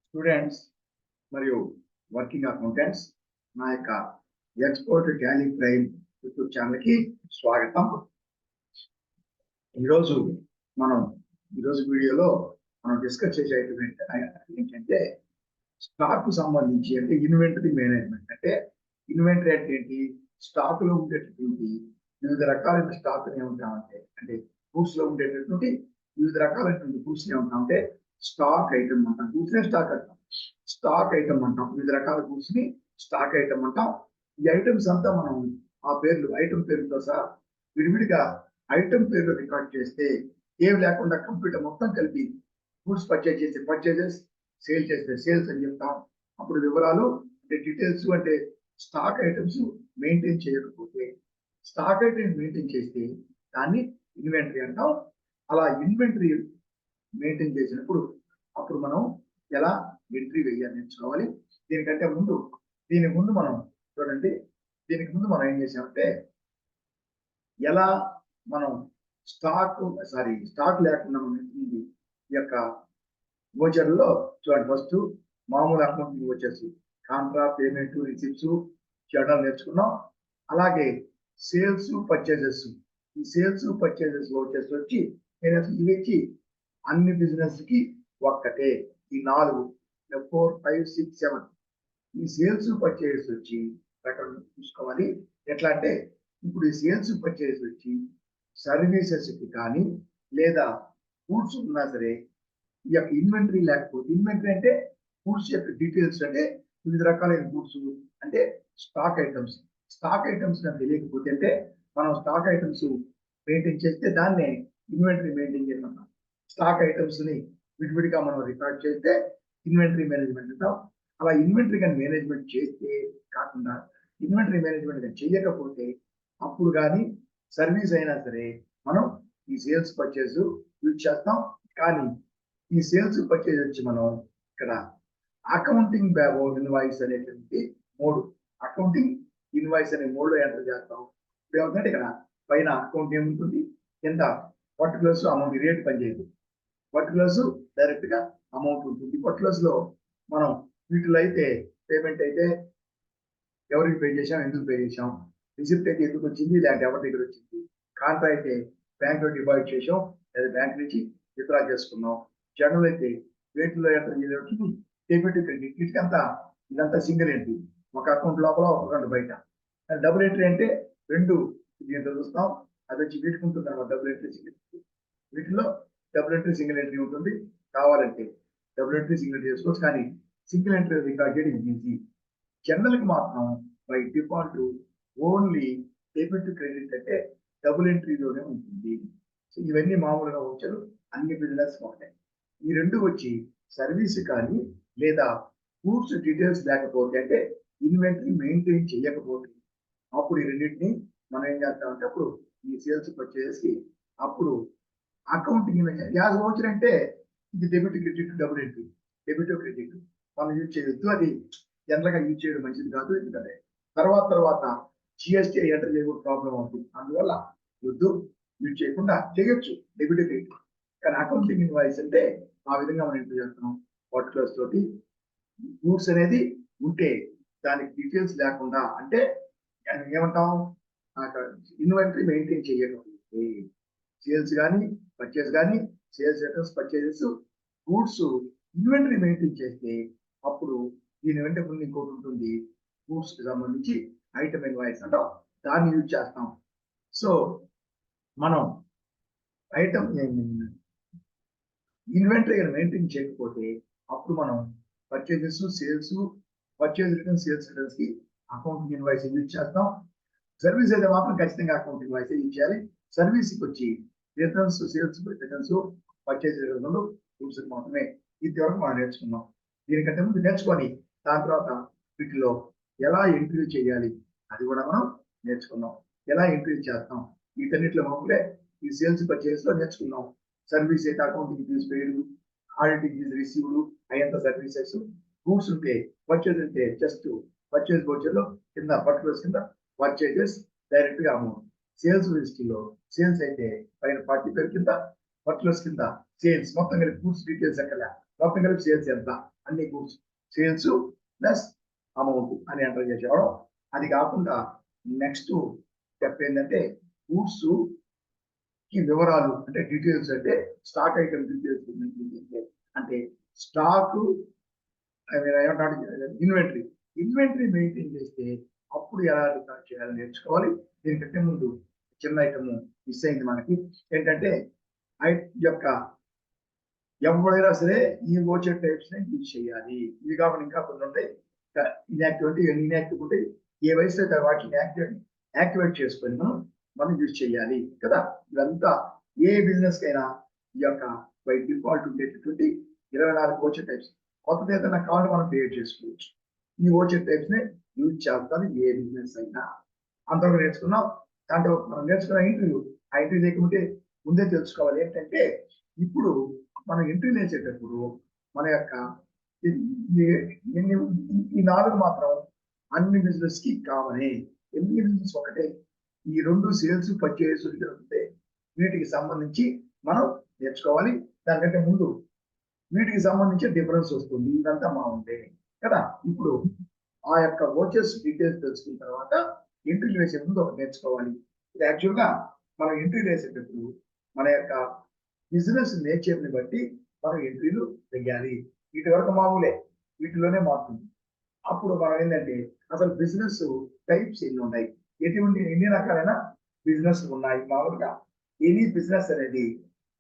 Students మరియు working accountants నా యొక్క ఎక్స్పోర్ట్ టాలీ ప్రైమ్ యూట్యూబ్ ఛానల్కి స్వాగతం. ఈరోజు మనం వీడియోలో మనం డిస్కస్ చేసే ఏంటంటే స్టాక్ సంబంధించి అంటే ఇన్వెంటరీ మేనేజ్మెంట్. అంటే ఇన్వెంటరీ అంటే ఏంటి? స్టాక్ లో ఉండేటటువంటి వివిధ రకాలైన స్టాక్ ఏమంటామంటే అంటే గూడ్స్ లో ఉండేటటువంటి వివిధ రకాలైనటువంటి గూడ్స్ ఏమంటామంటే స్టాక్ ఐటమ్ అంటాం. గూడ్స్ స్టాక్ అంటాం. స్టాక్ ఐటమ్ అంటాం. వివిధ రకాల గూడ్స్ ని స్టాక్ ఐటమ్ అంటాం. ఈ ఐటమ్స్ అంతా మనం ఆ పేర్లు ఐటమ్ పేరుతో సహా విడివిడిగా ఐటమ్ పేర్లు రికార్డ్ చేస్తే ఏమి లేకుండా కంప్యూటర్ మొత్తం కలిపి గూడ్స్ పర్చేజ్ చేస్తే పర్చేజెస్, సేల్ చేస్తే సేల్స్ అని చెప్తాం. అప్పుడు వివరాలు అంటే డీటెయిల్స్ అంటే స్టాక్ ఐటమ్స్ మెయింటైన్ చేయకపోతే స్టాక్ ఐటమ్ మెయింటైన్ చేస్తే దాన్ని ఇన్వెంటరీ అంటాం. అలా ఇన్వెంటరీ మెయింటైన్ చేసినప్పుడు అప్పుడు మనం ఎలా ఎంట్రీ వేయాలి నేర్చుకోవాలి. దీనికి ముందు మనం చూడండి, దీనికి ముందు మనం ఏం చేసామంటే ఎలా మనం స్టాక్ లేకుండా మనం ఈ యొక్క వోచర్లో చూడండి. ఫస్ట్ మామూలు అకౌంటింగ్ వచ్చేసి కాంట్రా, పేమెంట్, రిసిప్ట్స్ చేయడం నేర్చుకున్నాం. అలాగే సేల్స్, పర్చేజెస్. ఈ సేల్స్ పర్చేజెస్ వోచర్స్ వచ్చి ఇవి వచ్చి అన్ని బిజినెస్ కి ఒక్కటే. ఈ 4 4 5 6 7 ఈ సేల్స్ పర్చేజెస్ వచ్చి ప్రకారం చూసుకోవాలి. ఎట్లా అంటే ఇప్పుడు ఈ సేల్స్ పర్చేజెస్ వచ్చి సర్వీసెస్ కి కానీ లేదా గూడ్స్ ఉన్నా సరే ఈ యొక్క ఇన్వెంటరీ లేకపోతే, ఇన్వెంటరీ అంటే గూడ్స్ యొక్క డీటెయిల్స్ అంటే వివిధ రకాలైన గూడ్స్ అంటే స్టాక్ ఐటమ్స్. స్టాక్ ఐటమ్స్ నాకు తెలియకపోతే అంటే మనం స్టాక్ ఐటమ్స్ మెయింటైన్ చేస్తే దాన్నే ఇన్వెంటరీ మెయింటైన్ చేయమన్నాం. స్టాక్ ఐటమ్స్ ని విడివిడిగా మనం రికార్డ్ చేస్తే ఇన్వెంటరీ మేనేజ్మెంట్ అంటాం. అలా ఇన్వెంటరీ కానీ మేనేజ్మెంట్ చేస్తే కాకుండా ఇన్వెంటరీ మేనేజ్మెంట్ కానీ చేయకపోతే అప్పుడు కానీ సర్వీస్ అయినా సరే మనం ఈ సేల్స్ పర్చేజ్ యూజ్ చేస్తాం. కానీ ఈ సేల్స్ పర్చేజ్ వచ్చి మనం ఇక్కడ అకౌంటింగ్ ఇన్వాయిస్ అనేటువంటి 3 అకౌంటింగ్ ఇన్వాయిస్ అనే 3లో ఎంటర్ చేస్తాం. ఇప్పుడు ఏమవుతుందంటే ఇక్కడ పైన అకౌంట్ ఏముంటుంది, కింద పర్టికులర్స్ అమౌంట్ రేట్ పనిచేయదు. పర్టికులర్స్ డైరెక్ట్ గా అమౌంట్ ఉంటుంది. పర్టికులర్స్ లో మనం వీటిలో అయితే పేమెంట్ అయితే ఎవరికి పే చేసాం, ఎందుకు పే చేసాం, రిసిప్ట్ అయితే ఎందుకు వచ్చింది లేదంటే ఎవరి దగ్గర వచ్చింది, కాంట్రా అయితే బ్యాంక్ లో డిపాజిట్ చేసాం లేదా బ్యాంక్ నుంచి విత్డ్రా చేసుకున్నాం. జనరల్ అయితే వీటిలో ఎంటర్ చేసేటప్పుడు డెబిట్, క్రెడిట్ వీటికంతా ఇదంతా సింగిల్ ఎంట్రీ. ఒక అకౌంట్ లోపల ఒక అకౌంట్ బయట. డబుల్ ఎంట్రీ అంటే 2 దీంట్లో చూస్తాం. అది వచ్చి వీటికి ఉంటుంది అన్నమాట. Double entry, single entry. వీటిలో డబుల్ ఎంట్రీ, సింగిల్ ఎంట్రీ ఉంటుంది. కావాలంటే డబుల్ ఎంట్రీ, సింగిల్ ఎంట్రీ చేసుకోవచ్చు. కానీ సింగిల్ ఎంట్రీ రికార్డ్ చేయడం ఈజీ. జనరల్ కి మాత్రం by default only debit, credit అంటే డబుల్ ఎంట్రీలోనే ఉంటుంది. సో ఇవన్నీ మామూలుగా వచ్చారు అన్ని బిజినెస్ ఉంటాయి. ఈ 2 వచ్చి సర్వీస్ కానీ లేదా గూడ్స్ డీటెయిల్స్ లేకపోతే అంటే ఇన్వెంటరీ మెయింటైన్ చేయకపోతే అప్పుడు ఈ రెండింటిని మనం ఏం చేస్తామంటే అప్పుడు ఈ సేల్స్ పర్చేసి అప్పుడు అకౌంటింగ్ యాజ్ వోచర్ అంటే ఇది debit, credit, double entry. Debit, credit మనం యూజ్ చేయొద్దు. అది జనరల్ గా యూజ్ చేయడం మంచిది కాదు. ఎందుకంటే తర్వాత జిఎస్టీ ఎంటర్ చేయకుండా ప్రాబ్లం అవుతుంది. అందువల్ల వద్దు, యూజ్ చేయకుండా చేయొచ్చు డెబిట్, క్రెడిట్. కానీ అకౌంటింగ్ ఇన్వాయిస్ అంటే ఆ విధంగా మనం ఎంటర్ చేస్తున్నాం. పర్టికులర్స్ తోటి గూడ్స్ అనేది ఉంటే దానికి డీటెయిల్స్ లేకుండా అంటే ఏమంటాం, ఇన్వెంటరీ మెయింటైన్ చేయకపోతే సేల్స్ కానీ పర్చేస్ కానీ sales items, purchases, goods inventory maintain చేస్తే అప్పుడు దీని వెంట ముందు ఇంకోటి ఉంటుంది, గూడ్స్ కి సంబంధించి ఐటమ్ ఇన్వాయిస్ అంటాం. దాన్ని యూజ్ చేస్తాం. సో మనం ఐటమ్ ఇన్వెంటరీ మెయింటైన్ చేయకపోతే అప్పుడు మనం purchases, sales, purchase return, sales returns కి అకౌంటింగ్ ఇన్వాయిస్ యూజ్ చేస్తాం. సర్వీస్ అయితే మాత్రం ఖచ్చితంగా అకౌంటింగ్ ఇన్వాయిస్ యూజ్ చేయాలి. సర్వీస్ కి వచ్చి returns, sales returns, purchase returns, goods మాత్రమే. ఇంతవరకు మనం నేర్చుకున్నాం. దీనికంటే ముందు నేర్చుకొని దాని తర్వాత వీటిలో ఎలా ఎంట్రీ చేయాలి అది కూడా మనం నేర్చుకున్నాం. ఎలా ఎంట్రీ చేస్తాం వీటన్నిటిలో మామూలే ఈ సేల్స్ పర్చేజ్ లో నేర్చుకున్నాం. సర్వీస్ అయితే accounting fees paid, auditing fees received, అయ్యంత సర్వీసెస్. గూడ్స్ ఉంటే పర్చేజ్ ఉంటే జస్ట్ పర్చేజ్ వోచర్ లో కింద పర్టికులర్స్ కింద పర్చేజెస్ డైరెక్ట్ గా అమౌంట్. సేల్స్ లిస్టులో సేల్స్ అయితే పైన 40 పేరు కింద, పర్టికులర్స్ కింద సేల్స్ మొత్తం కలిపి గూడ్స్ డీటెయిల్స్ ఎక్కడ మొత్తం కలిపి సేల్స్ ఎంత, అన్ని గూడ్స్ సేల్స్ ప్లస్ అమౌంట్ అని ఎంటర్ చేసేవాడు. అది కాకుండా నెక్స్ట్ స్టెప్ ఏంటంటే గూడ్స్ కి వివరాలు అంటే డీటెయిల్స్, అంటే స్టాక్ ఐటమ్ డీటెయిల్స్ అంటే స్టాక్ ఇన్వెంటరీ మెయింటైన్ చేస్తే అప్పుడు ఎలా రికార్డ్ చేయాలని నేర్చుకోవాలి. దీనికంటే ముందు చిన్న ఐటమ్ మిస్ అయింది మనకి. ఏంటంటే యొక్క ఎవరైనా సరే ఈ ఓచర్ టైప్స్ ని యూజ్ చేయాలి. ఇవి కాకుండా ఇంకా కొన్ని ఉంటాయి, ఇన్యాక్టివ్ ఉంటాయి. ఏ వయసు అయితే వాటిని యాక్టివేట్ చేసుకొని మనం యూజ్ చేయాలి కదా. ఇదంతా ఏ బిజినెస్ కైనా ఈ యొక్క బై డిఫాల్ట్ ఉండేటటువంటి 24 ఓచర్ టైప్స్. కొత్తది ఏదైనా కావాలి మనం క్రియేట్ చేసుకోవచ్చు. ఈ ఓచర్ టైప్స్ ని యూజ్ చేస్తాను ఏ బిజినెస్ అయినా. అంతవరకు నేర్చుకున్నాం. దాంట్లో మనం నేర్చుకున్న ఇంటర్వ్యూ, ఆ ఇంటర్వ్యూ లేకపోతే ముందే తెలుసుకోవాలి ఏంటంటే ఇప్పుడు మనం ఎంట్రీ వేసేటప్పుడు మన యొక్క ఈ 4 మాత్రం అన్ని బిజినెస్ కి కావాలి. ఎన్ని బిజినెస్ ఒకటే, ఈ 2 సేల్స్ పర్చేస్ ఉంటే వీటికి సంబంధించి మనం నేర్చుకోవాలి. దానికంటే ముందు వీటికి సంబంధించి డిఫరెన్స్ వస్తుంది. ఇదంతా బాగుంటే కదా. ఇప్పుడు ఆ యొక్క ఓచర్స్ డీటెయిల్స్ తెలుసుకున్న తర్వాత ఎంట్రీలు వేసే ముందు ఒకటి నేర్చుకోవాలి. ఇది యాక్చువల్గా మనం ఎంట్రీలు వేసేటప్పుడు మన యొక్క బిజినెస్ నేచర్ని బట్టి మనం ఎంట్రీలు వెయ్యాలి. వీటి వరకు మామూలే, వీటిలోనే మారుతుంది. అప్పుడు మనం ఏంటంటే అసలు బిజినెస్ టైప్స్ ఎన్ని ఉన్నాయి, ఎన్ని రకాలైన బిజినెస్ ఉన్నాయి. మామూలుగా ఎనీ బిజినెస్ అనేది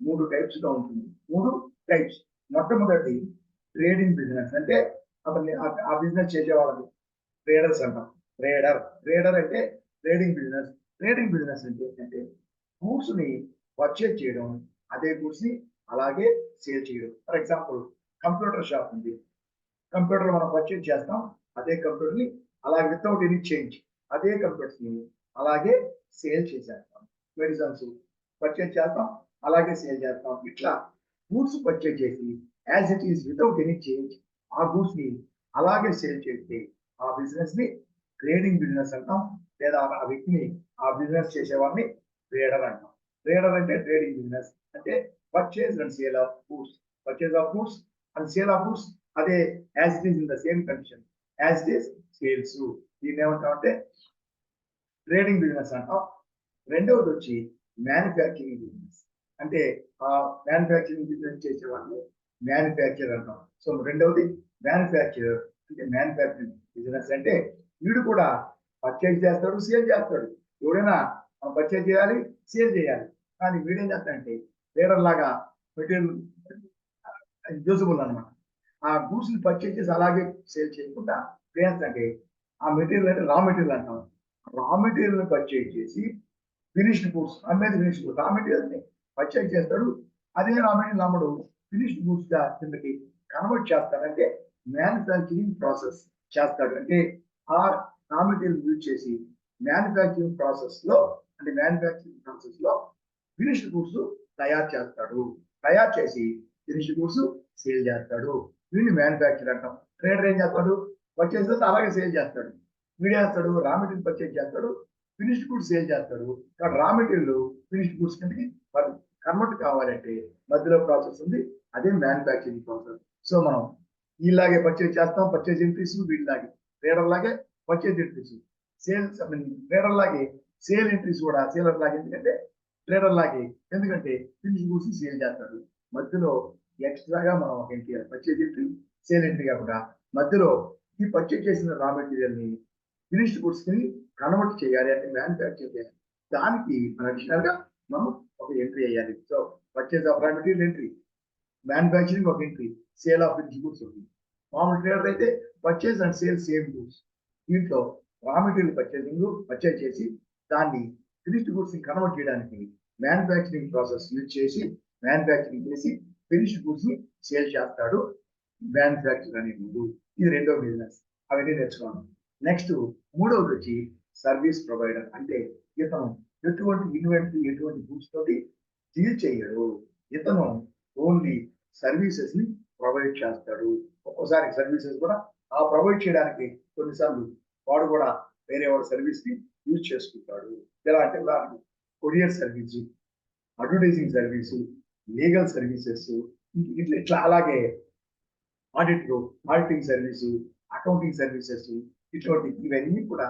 3 టైప్స్ గా ఉంటుంది. 3 టైప్స్. మొట్టమొదటి ట్రేడింగ్ బిజినెస్, అంటే అతన్ని ఆ బిజినెస్ చేసే వాళ్ళని ట్రేడర్స్ అంటాం. ట్రేడర్ అంటే ట్రేడింగ్ బిజినెస్. ట్రేడింగ్ బిజినెస్ అంటే ఏంటంటే గూడ్స్ ని పర్చేజ్ చేయడం, అదే గూడ్స్ ని అలాగే సేల్ చేయడం. ఫర్ ఎగ్జాంపుల్ కంప్యూటర్ షాప్ ఉంది, కంప్యూటర్ మనం పర్చేజ్ చేస్తాం, అదే కంప్యూటర్ ని అలాగే వితౌట్ ఎనీ చేంజ్ అదే కంప్యూటర్స్ ని అలాగే సేల్ చేసేస్తాం. మెడిసిన్స్ పర్చేజ్ చేస్తాం, అలాగే సేల్ చేస్తాం. ఇట్లా గూడ్స్ పర్చేజ్ చేసి as it is without any change ఆ గూడ్స్ ని అలాగే సేల్ చేస్తే ఆ బిజినెస్ ని ట్రేడింగ్ బిజినెస్ అంటాం. లేదా ఆ వ్యక్తిని ఆ బిజినెస్ చేసేవాడిని ట్రేడర్ అంటాం. ట్రేడర్ అంటే ట్రేడింగ్ బిజినెస్ అంటే purchase and sale of goods, purchase of goods and sale of goods అదే as it is in the same condition as it is sales. దీన్ని ఏమంటాం అంటే ట్రేడింగ్ బిజినెస్ అంటాం. రెండవది వచ్చి మ్యానుఫ్యాక్చరింగ్ బిజినెస్, అంటే ఆ మ్యానుఫ్యాక్చరింగ్ బిజినెస్ చేసే వాళ్ళని మ్యానుఫ్యాక్చర్ అంటాం. సో రెండవది మ్యానుఫ్యాక్చరర్, అంటే మ్యానుఫ్యాక్చరింగ్ బిజినెస్ అంటే వీడు కూడా పర్చేజ్ చేస్తాడు, సేల్ చేస్తాడు. ఎవడైనా పర్చేజ్ చేయాలి, సేల్ చేయాలి. కానీ వీడేం చేస్తాడంటే ట్రేడర్ లాగా మెటీరియల్ యూజబుల్ అనమాట. ఆ గూడ్స్ ని పర్చేజ్ చేసి అలాగే సేల్ చేయకుండా ఏంటంటే ఆ మెటీరియల్ అంటే రా మెటీరియల్ అంటాం. రా మెటీరియల్ ని పర్చేజ్ చేసి ఫినిష్డ్ గూడ్స్ అమ్మేది, ఫినిష్డ్ గూడ్స్ రా మెటీరియల్ ని పర్చేజ్ చేస్తాడు, అదే రా మెటీరియల్ అమ్మడు ఫినిష్డ్ గూడ్స్ గా కిందకి కన్వర్ట్ చేస్తాడంటే మ్యానుఫ్యాక్చరింగ్ ప్రాసెస్ చేస్తాడు. అంటే ఆ రా మెటీరియల్ యూజ్ చేసి మ్యానుఫ్యాక్చరింగ్ ప్రాసెస్ లో, అంటే మ్యానుఫ్యాక్చరింగ్ ప్రాసెస్ లో ఫినిష్డ్ గూడ్స్ తయారు చేస్తాడు. తయారు చేసి ఫినిష్డ్ గూడ్స్ సేల్ చేస్తాడు. వీడిని మ్యానుఫ్యాక్చర్ అంటాం. ట్రేడర్ ఏం చేస్తాడు, పర్చేజ్ చేస్తే అలాగే సేల్ చేస్తాడు. వీడేస్తాడు రా మెటీరియల్ పర్చేజ్ చేస్తాడు, ఫినిష్డ్ గూడ్స్ సేల్ చేస్తాడు. కానీ రా మెటీరియల్ ఫినిష్డ్ గూడ్స్ కిందకి కన్వర్ట్ కావాలంటే మధ్యలో ప్రాసెస్ ఉంది, అదే మ్యానుఫ్యాక్చరింగ్ ప్రాసెస్. సో మనం ఇలాగే పర్చేజ్ చేస్తాం, పర్చేజ్ ఎంట్రీస్, వీళ్ళలాగే ట్రేడర్ లాగే పర్చేజ్ ఎంట్రీస్, సేల్స్ ట్రేడర్ లాగే సేల్ ఎంట్రీస్ కూడా సేలర్ లాగే. ఎందుకంటే ట్రేడర్ లాగే, ఎందుకంటే ఫినిష్ గూడ్స్ సేల్ చేస్తాడు. మధ్యలో ఎక్స్ట్రాగా మనం ఒక entry purchase entry, sale entry కాకుండా మధ్యలో ఈ పర్చేజ్ చేసిన రా మెటీరియల్ ని ఫినిష్డ్ గూడ్స్ ని కన్వర్ట్ చేయాలి, అంటే మ్యానుఫ్యాక్చర్ చేయాలి. దానికి అడిషనల్ గా మనం ఒక ఎంట్రీ వేయాలి. So purchase of raw material entry, manufacturing ఒక entry, sale of finished goods ఉంది. మామూలు ట్రేడర్ అయితే purchase and sale same goods. దీంట్లో రా మెటీరియల్ పర్చేజ్ చేసి దాన్ని ఫినిష్డ్ గూడ్స్ ని కన్వర్ట్ చేయడానికి మ్యానుఫ్యాక్చరింగ్ ప్రాసెస్ యూజ్ చేసి మ్యానుఫ్యాక్చరింగ్ చేసి ఫినిష్డ్ గూడ్స్ ని సేల్ చేస్తాడు మ్యానుఫ్యాక్చర్ అనే ముందు. ఇది రెండో బిజినెస్, అవన్నీ నేర్చుకోండి. నెక్స్ట్ మూడవది వచ్చి సర్వీస్ ప్రొవైడర్, అంటే ఇతను ఎటువంటి ఇన్వెంటరీ, ఎటువంటి గూడ్స్ తోటి డీల్ చేయడు. ఇతను ఓన్లీ సర్వీసెస్ ని ప్రొవైడ్ చేస్తాడు. ఒక్కోసారి సర్వీసెస్ కూడా ఆ ప్రొవైడ్ చేయడానికి కొన్నిసార్లు వాడు కూడా వేరే వాడి సర్వీస్ ని యూజ్ చేసుకుంటాడు. ఎలా అంటే courier service, advertising service, legal services, ఇట్లా అలాగే ఆడిటింగ్ సర్వీసు, అకౌంటింగ్ సర్వీసెస్, ఇటువంటి ఇవన్నీ కూడా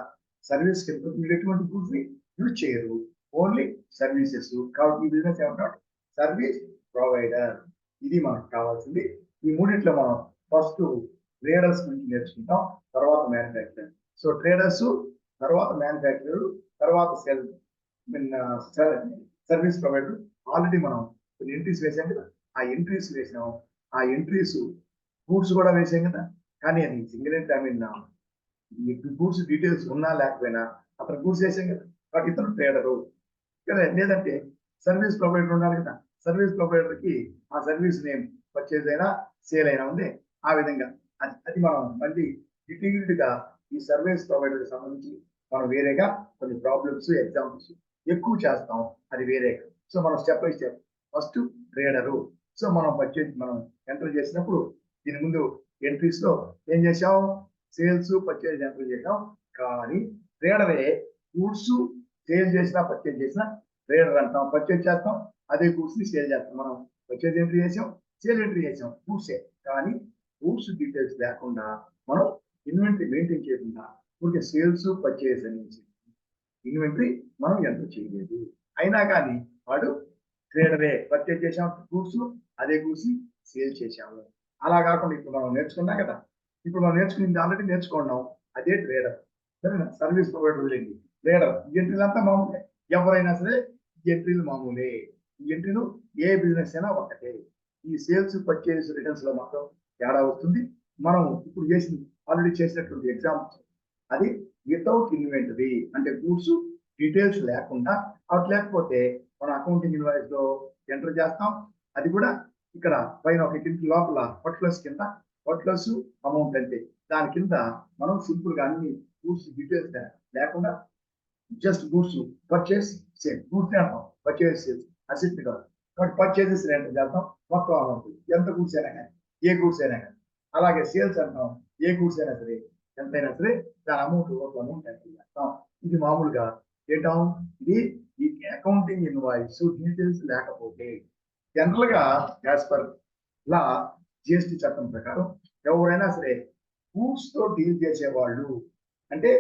సర్వీస్ కింద మీరు ఎటువంటి గూడ్స్ ని యూజ్ చేయరు, ఓన్లీ సర్వీసెస్. కాబట్టి ఈ బిజినెస్ ఏమంటారు, సర్వీస్ ప్రొవైడర్. ఇది మనకు కావాల్సింది. ఈ మూడిట్లో మనం ఫస్ట్ ట్రేడర్స్ గురించి నేర్చుకుంటాం, తర్వాత మ్యానుఫ్యాక్చరర్. సో ట్రేడర్స్, తర్వాత మ్యానుఫ్యాక్చరర్, తర్వాత సర్వీస్ ప్రొవైడర్. ఆల్రెడీ మనం కొన్ని ఎంట్రీస్ వేసాం కదా, ఆ ఎంట్రీస్ వేసాం. ఆ ఎంట్రీస్ గూడ్స్ కూడా వేసాం కదా, కానీ అది single entry, I mean goods details ఉన్నా లేకపోయినా అతను గూడ్స్ వేసాం కదా, కాబట్టి ఇతను ట్రేడరు కదా. లేదంటే సర్వీస్ ప్రొవైడర్ ఉండాలి కదా, సర్వీస్ ప్రొవైడర్ కి ఆ సర్వీస్ నేమ్ పర్చేజ్ అయినా సేల్ అయినా ఉంది. ఆ విధంగా అది మనం మళ్ళీ డీటెయిల్డ్ గా ఈ సర్వీస్ ప్రొవైడర్ కి సంబంధించి మనం వేరేగా కొన్ని ప్రాబ్లమ్స్ ఎగ్జాంపుల్స్ ఎక్కువ చేస్తాం, అది వేరేగా. సో మనం step by step first trader. So మనం పర్చేజ్ మనం ఎంటర్ చేసినప్పుడు దీని ముందు ఎంట్రీస్ లో ఏం చేసాం, సేల్స్ పర్చేజ్ ఎంటర్ చేసాం. కానీ ట్రేడరే గూడ్స్ సేల్ చేసినా పర్చేజ్ చేసినా ట్రేడర్ అంటాం. పర్చేజ్ చేస్తాం, అదే గూడ్స్ ని సేల్ చేస్తాం. మనం పర్చేజ్ ఎంట్రీ చేసాం, సేల్ ఎంట్రీ చేసాం, గూడ్సే. కానీ గూడ్స్ డీటెయిల్స్ లేకుండా మనం ఇన్వెంటరీ మెయింటైన్ చేయకుండా ఊరికే సేల్స్ పర్చేజ్ అనేది ఇన్వెంటరీ మనం ఎంటర్ చేయలేదు. అయినా కానీ వాడు ట్రేడరే, పర్చేజ్ చేసాం గూడ్స్, అదే గూడ్స్ ని సేల్ చేసాము. అలా కాకుండా ఇప్పుడు మనం నేర్చుకున్నాం కదా, ఇప్పుడు మనం నేర్చుకున్నది ఆల్రెడీ నేర్చుకున్నాం, అదే ట్రేడర్. సరేనా, సర్వీస్ ప్రొవైడర్ వదిలేండి. ట్రేడర్ ఈ ఎంట్రీలు అంతా మామూలే, ఎవరైనా సరే ఈ ఎంట్రీలు మామూలే. ఈ ఎంట్రీలు ఏ బిజినెస్ అయినా ఒకటే. ఈ సేల్స్ పర్చేజ్ రిటర్న్స్ లో మాత్రం తేడా వస్తుంది. మనం ఇప్పుడు చేసింది ఆల్రెడీ చేసినటువంటి ఎగ్జాంపుల్, అది వితౌట్ ఇన్వెంటరీ అంటే గూడ్స్ డీటెయిల్స్ లేకుండా. అవి లేకపోతే మన అకౌంటింగ్ ఇన్వాయిస్ లో ఎంటర్ చేస్తాం. అది కూడా ఇక్కడ పైన ఒక కింద లోపల పర్టికులర్స్ కింద పర్టికులర్స్ అమౌంట్ అంటే దాని కింద మనం సింపుల్ గా అన్ని గూడ్స్ డీటెయిల్స్ లేకుండా just goods purchase sale, goods అంటాం, పర్చేస్ సేల్స్ అసెట్ కాదు. కాబట్టి పర్చేసెస్ ఎంటర్ చేస్తాం, మొత్తం అమౌంట్ ఎంత గూడ్స్ అయినా కానీ, ఏ గూడ్స్ అయినా కానీ. అలాగే సేల్స్ అంటాం, ఏ గూడ్స్ అయినా సరే ఎంతైనా సరే దాని అమౌంట్ ఒక అమౌంట్ ఎంటర్ చేస్తాం. ఇది మామూలుగా ఏంటాం, ఇది ఈ అకౌంటింగ్ ఇన్వాయిస్ డీటెయిల్స్ లేకపోతే జనరల్ గా యాజ్ పర్ లా జిఎస్టి చట్టం ప్రకారం ఎవరైనా సరే గూడ్స్ తో డీల్ చేసేవాళ్ళు అంటే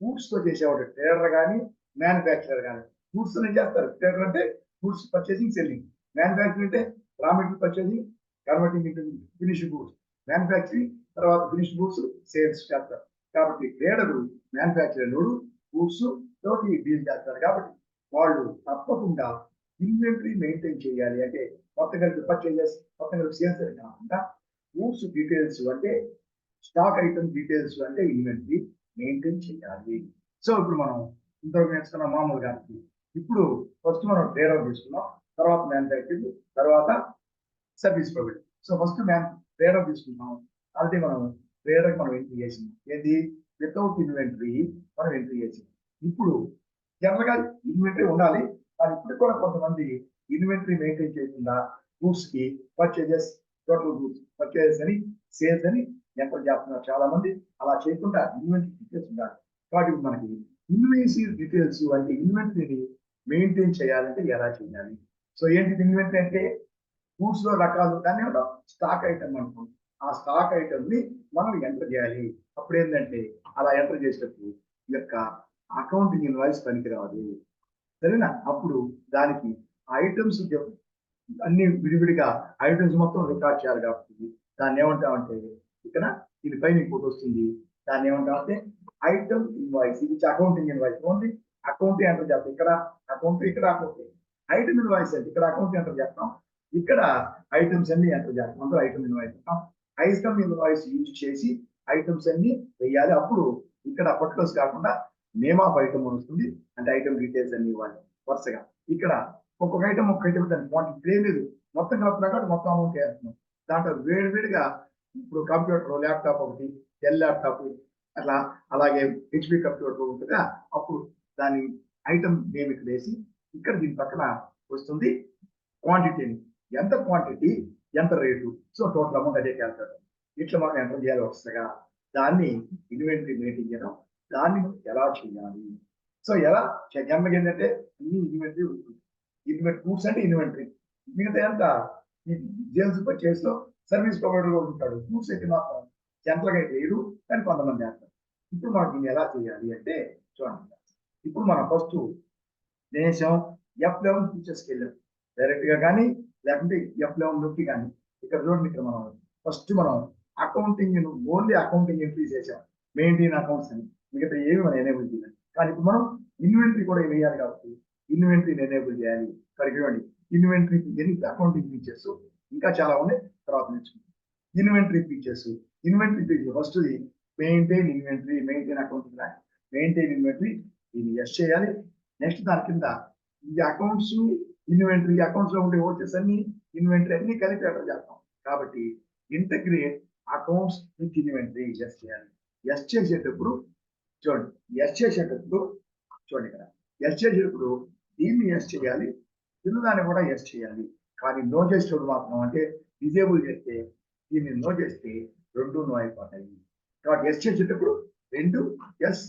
గూడ్స్ తో చేసేవాడు ట్రేడర్ కానీ మ్యానుఫ్యాక్చరర్ కానీ. గూడ్స్ ఏం చేస్తారు, ట్రేడర్ అంటే గూడ్స్ పర్చేసింగ్ సెల్లింగ్, మ్యానుఫ్యాక్చరింగ్ అంటే raw material purchasing converting into finish goods, manufacturing తర్వాత ఫినిష్ గూడ్స్ సేల్స్ చేస్తారు. కాబట్టి ట్రేడర్ మ్యానుఫ్యాక్చరర్ గూడ్స్ తోటి డీల్ చేస్తారు. కాబట్టి వాళ్ళు తప్పకుండా ఇన్వెంటరీ మెయింటైన్ చేయాలి. అంటే మొత్తం కలిపి పర్చేజెస్, మొత్తం కలిపి సేల్స్ అని కాకుండా గూడ్స్ డీటెయిల్స్ అంటే స్టాక్ ఐటమ్ డీటెయిల్స్ అంటే ఇన్వెంటరీ మెయింటైన్ చేయాలి. సో ఇప్పుడు మనం ఇంతవరకు నేర్చుకున్న మామూలుగా ఇప్పుడు ఫస్ట్ మనం ట్రేడర్ తీసుకున్నాం, తర్వాత మ్యానుఫ్యాక్చరింగ్, తర్వాత service provider. So first trader తీసుకున్నాం. ఆల్రెడీ మనం ట్రేడర్ మనం ఎంట్రీ చేసింది ఏది, వితౌట్ ఇన్వెంటరీ మనం ఎంట్రీ చేసింది. ఇప్పుడు జనరల్ గా ఇన్వెంటరీ ఉండాలి, కానీ ఇప్పుడు కూడా కొంతమంది ఇన్వెంటరీ మెయింటైన్ చేయకుండా గూడ్స్ కి పర్చేజెస్, టోటల్ గూడ్స్ పర్చేజెస్ అని సేల్స్ అని ఎంటర్ చేస్తున్నారు చాలా మంది. అలా చేయకుండా ఇన్వెంటరీ డీటెయిల్స్ ఉండాలి. కాబట్టి మనకి ఇన్వెన్సీ డీటెయిల్స్ అంటే ఇన్వెంటరీని మెయింటైన్ చేయాలంటే ఎలా చేయాలి. సో ఏంటి ఇన్వెంటరీ అంటే గూడ్స్ లో రకాలు, దాన్ని స్టాక్ ఐటమ్ అనుకోండి. ఆ స్టాక్ ఐటమ్ ని మనం ఎంటర్ చేయాలి. అప్పుడు ఏంటంటే అలా ఎంటర్ చేసేటప్పుడు ఈ యొక్క అకౌంటింగ్ ఇన్వాయిస్ పనికిరాదు, సరేనా. అప్పుడు దానికి ఐటమ్స్ అన్ని విడివిడిగా ఐటమ్స్ మొత్తం రికార్డ్ చేయాలి. కాబట్టి దాన్ని ఏమంటామంటే ఇక్కడ దీనిపైన ఇంకోటి వస్తుంది, దాన్ని ఏమంటామంటే ఐటమ్ ఇన్వాయిస్. ఇది accounting invoice, only account enter చేస్తాం. ఇక్కడ అకౌంట్, ఇక్కడ అకౌంట్. ఐటమ్ ఇన్వాయిస్ అంటే ఇక్కడ అకౌంట్ ఎంటర్ చేస్తాం, ఇక్కడ ఐటమ్స్ అన్ని ఎంటర్ చేస్తాం. అందులో ఐటమ్ ఇన్వాయిస్ అంటాం. ఐటమ్ ఇన్వాయిస్ యూజ్ చేసి ఐటమ్స్ అన్ని వేయాలి. అప్పుడు ఇక్కడ పర్టికులర్స్ కాకుండా నేమ్ ఆఫ్ ఐటమ్ వస్తుంది, అంటే ఐటమ్ డీటెయిల్స్ అన్ని ఇవ్వాలి వరుసగా. ఇక్కడ ఒక్కొక్క ఐటమ్ దాని క్వాంటిటీ లేదు, మొత్తం కలుపుతున్నా కాబట్టి మొత్తం అమౌంట్ వేస్తున్నాం. దాంట్లో వేడిగా ఇప్పుడు కంప్యూటర్ ల్యాప్టాప్ ఒకటి, డెల్ ల్యాప్టాప్ అట్లా, అలాగే హెచ్పి కంప్యూటర్ ఉంటుందా, అప్పుడు దాని ఐటమ్ నేమ్ ఇక్కడ వేసి ఇక్కడ దీని పక్కన వస్తుంది క్వాంటిటీని, ఎంత క్వాంటిటీ ఎంత రేటు, సో టోటల్ అమౌంట్ అదే క్యాల్కులేటర్. ఇట్లా మనం ఎంటర్ చేయాలి వరుసగా. దాన్ని ఇన్వెంటరీ మెయింటైన్ చేయడం, దాన్ని ఎలా చేయాలి. సో ఎలా జనరల్గా ఏంటంటే అన్ని ఇన్వెంటరీ ఉంటుంది. ఇన్వెంటరీ గూడ్స్ అంటే ఇన్వెంటరీ, మిగతా ఎంత ఈ సేల్స్ పర్చేస్ లో సర్వీస్ ప్రొవైడర్ కూడా ఉంటాడు. గూడ్స్ అయితే మాత్రం జనరల్ గా లేరు, కానీ కొంతమంది చేస్తారు. ఇప్పుడు మనం దీన్ని ఎలా చేయాలి అంటే చూడండి. ఇప్పుడు మనం ఫస్ట్ దేశం F11 ఫీచర్స్కి వెళ్ళాం డైరెక్ట్ గా కానీ, లేకుంటే F11 నొక్కి కానీ. ఇక్కడ చూడండి, ఇక్కడ మనం ఫస్ట్ మనం అకౌంటింగ్ ఓన్లీ అకౌంటింగ్ ఎంట్రీ చేసాం, మెయింటైన్ అకౌంట్స్ అని. మిగతా ఏమి మనం ఎనేబుల్ చేయాలి. కానీ ఇప్పుడు మనం ఇన్వెంటరీ కూడా వేయాలి కాబట్టి ఇన్వెంటరీని ఎనేబుల్ చేయాలి. ఇక్కడ చూడండి, ఇన్వెంటరీ అకౌంటింగ్ ఫీచర్స్ ఇంకా చాలా ఉన్నాయి, తర్వాత నేర్చుకుంటాం. Inventory features, inventory feature first maintain inventory, maintain accounting, maintain inventory, ఇది ఎస్ చేయాలి. నెక్స్ట్ దాని కింద ఈ అకౌంట్స్, ఇన్వెంటరీ, అకౌంట్స్ లో ఉండే ఓచెస్ అన్ని, ఇన్వెంటరీ అన్ని కలిపి అక్కడ చేస్తాం. కాబట్టి integrate accounts with inventory yes చేయాలి. ఎస్ చేసేటప్పుడు చూడండి, ఎస్ చేసేటప్పుడు చూడండి, ఇక్కడ ఎస్ చేసేటప్పుడు దీన్ని ఎస్ చేయాలి, దాన్ని కూడా ఎస్ చేయాలి. కానీ నో చేసేటప్పుడు మాత్రం, అంటే డిజేబుల్ చేస్తే, దీన్ని నో చేస్తే రెండు నో అయిపోతాయి. కాబట్టి ఎస్ చేసేటప్పుడు రెండు ఎస్,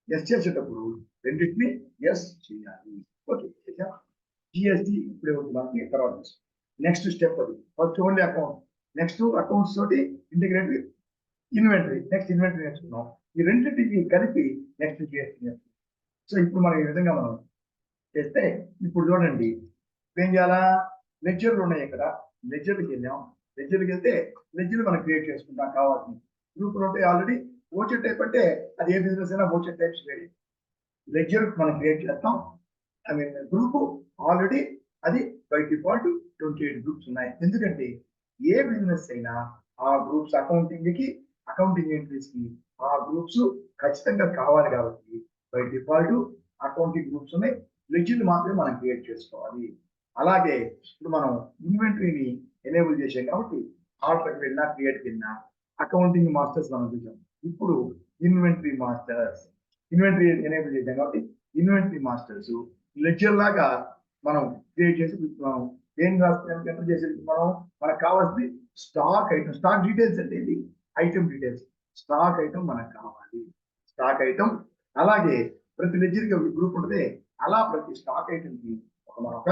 ఎస్ చేసేటప్పుడు రెండింటిని ఎస్ చేయాలి. ఓకే, జిఎస్టి ఇప్పుడే ఉంది మనకి, తర్వాత నెక్స్ట్ స్టెప్ అది. First only account, next accounts తోటి integrate with inventory, next inventory నేర్చుకున్నాం. ఈ రెండింటికి కలిపి నెక్స్ట్ జిఎస్టి నేర్చుకున్నాం. సో ఇప్పుడు మనం ఈ విధంగా మనం చేస్తే, ఇప్పుడు చూడండి ఏం చేయాలా, లెడ్జర్లు ఉన్నాయి ఇక్కడ, లెడ్జర్కి వెళ్ళాం. లెడ్జర్కి వెళ్తే లెడ్జర్ మనం క్రియేట్ చేసుకుంటాం కావాల్సింది. గ్రూపులు ఉంటాయి ఆల్రెడీ. ఓచర్ టైప్ అంటే అది ఏ బిజినెస్ అయినా ఓచర్ టైప్స్ వేరే. లెడ్జర్ మనం క్రియేట్ చేస్తాం. ఐ మీన్ గ్రూప్ ఆల్రెడీ అది బై డిఫాల్ట్ 28 గ్రూప్స్ ఉన్నాయి. ఎందుకంటే ఏ బిజినెస్ అయినా ఆ గ్రూప్స్ అకౌంటింగ్ కి, అకౌంటింగ్ ఎంట్రీస్ కి ఆ గ్రూప్స్ ఖచ్చితంగా కావాలి. కాబట్టి బై డిఫాల్ట్ అకౌంటింగ్ గ్రూప్స్ ఉన్నాయి, లెడ్జర్ మాత్రమే మనం క్రియేట్ చేసుకోవాలి. అలాగే ఇప్పుడు మనం ఇన్వెంటరీని ఎనేబుల్ చేసాం కాబట్టి ఆల్టర్కి వెళ్ళినా, క్రియేట్కి వెళ్ళినా అకౌంటింగ్ మాస్టర్స్ మనం చూసాం. ఇప్పుడు ఇన్వెంటరీ మాస్టర్స్, ఇన్వెంటరీ ఎనేబుల్ చేసాం కాబట్టి ఇన్వెంటరీ మాస్టర్స్ లెడ్జర్ లాగా మనం క్రియేట్ చేసి మనం ఏం ఎంటర్ చేసేది, మనం మనకు కావాల్సింది స్టాక్ ఐటమ్. స్టాక్ డీటెయిల్స్ అంటే ఇది ఐటమ్ డీటెయిల్స్. స్టాక్ ఐటమ్ మనకు కావాలి, స్టాక్ ఐటమ్. అలాగే ప్రతి లెడ్జర్కి ఒక గ్రూప్ ఉంటుంది, అలా ప్రతి స్టాక్ ఐటమ్ కి ఒక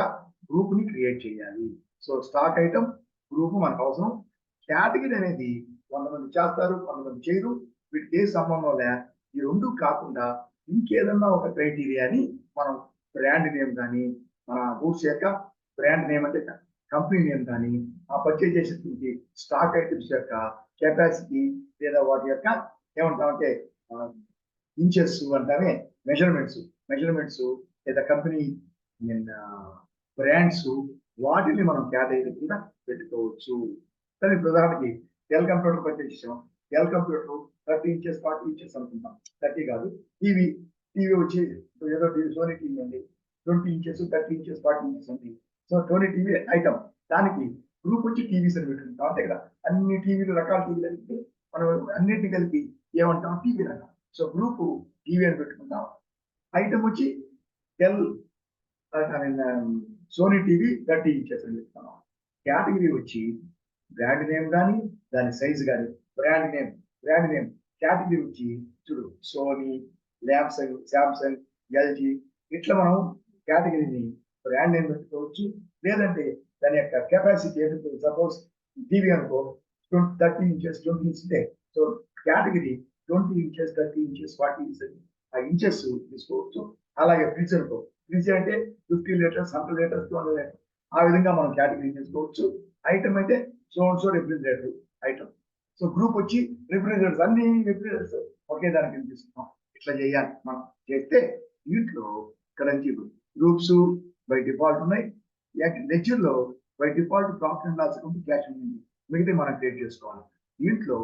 గ్రూప్ ని క్రియేట్ చేయాలి. సో స్టాక్ ఐటమ్ గ్రూప్ మనకు అవసరం. కేటగిరీ అనేది కొంతమంది చేస్తారు, కొంతమంది చేయరు, వీటికి ఏ సంబంధం లే. ఈ రెండు కాకుండా ఇంకేదన్నా ఒక క్రైటీరియాని మనం బ్రాండ్ నేమ్ కానీ, మన గూడ్స్ యొక్క బ్రాండ్ నేమ్ అంటే కంపెనీ నేమ్ కానీ, ఆ పర్చేజ్ చేసేటువంటి స్టాక్ ఐటమ్స్ యొక్క కెపాసిటీ, లేదా వాటి యొక్క ఏమంటామంటే ఇంచెస్ అంటామే, మెజర్మెంట్స్, లేదా కంపెనీ బ్రాండ్స్, వాటిని మనం కేటగిరీ కింద పెట్టుకోవచ్చు. కానీ ఉదాహరణకి డెల్ కంప్యూటర్ పర్చేజ్ చేసాం. డెల్ కంప్యూటర్ 30 ఇంచెస్ 40 ఇంచెస్ అనుకుంటాం. 30 కాదు, టీవీ వచ్చి ఏదో టీవీ, సోనీ టీవీ అండి, 20 ఇంచెస్ 30 ఇంచెస్ 40 ఇంచెస్ ఉంది. సో సోనీ టీవీ ఐటమ్, దానికి గ్రూప్ వచ్చి టీవీస్ అని పెట్టుకుంటాం. అంతే కదా, అన్ని టీవీలు, రకాల టీవీలు అంటే మనం అన్నింటినీ కలిపి ఏమంటాం, టీవీ రకం. సో గ్రూప్ టీవీ అని పెట్టుకుంటాం. ఐటమ్ వచ్చి డెల్, సోనీ టీవీ 30 ఇంచెస్ అని చెప్తున్నాం. కేటగిరీ వచ్చి బ్రాండ్ నేమ్ కానీ, దాని సైజ్ కానీ, బ్రాండ్ నేమ్ కేటగిరీ వచ్చి చూడు, సోనీ, శాంసంగ్, ఎల్జీ, ఇట్లా మనం కేటగిరీని బ్రాండ్ నేమ్ పెట్టుకోవచ్చు. లేదంటే దాని యొక్క కెపాసిటీ ఏదైతే, సపోజ్ టీవీ అనుకో 30 inches 20 inches, so category 20 inches 30 inches 40 inches, ఆ ఇంచెస్ తీసుకోవచ్చు. అలాగే ఫ్రిడ్జ్ అనుకో, ఫ్రిడ్జ్ అంటే 50 లీటర్స్ 100 లీటర్స్ 200 లీటర్స్, ఆ విధంగా మనం కేటగిరీ చేసుకోవచ్చు. ఐటమ్ అయితే so refrigerator item. So group వచ్చి రిఫ్రిజిరేటర్స్, అన్ని రిఫ్రిజిరేటర్స్ ఒకే దానికి తీసుకున్నాం. ఇట్లా చేయాలి. మనం చేస్తే దీంట్లో ఇక్కడ గ్రూప్స్ బై డిఫాల్ట్ ఉన్నాయి. లెడ్జర్ లో by default profit and loss account, cash ఉంది, మిగతా మనం క్రియేట్ చేసుకోవాలి. దీంట్లో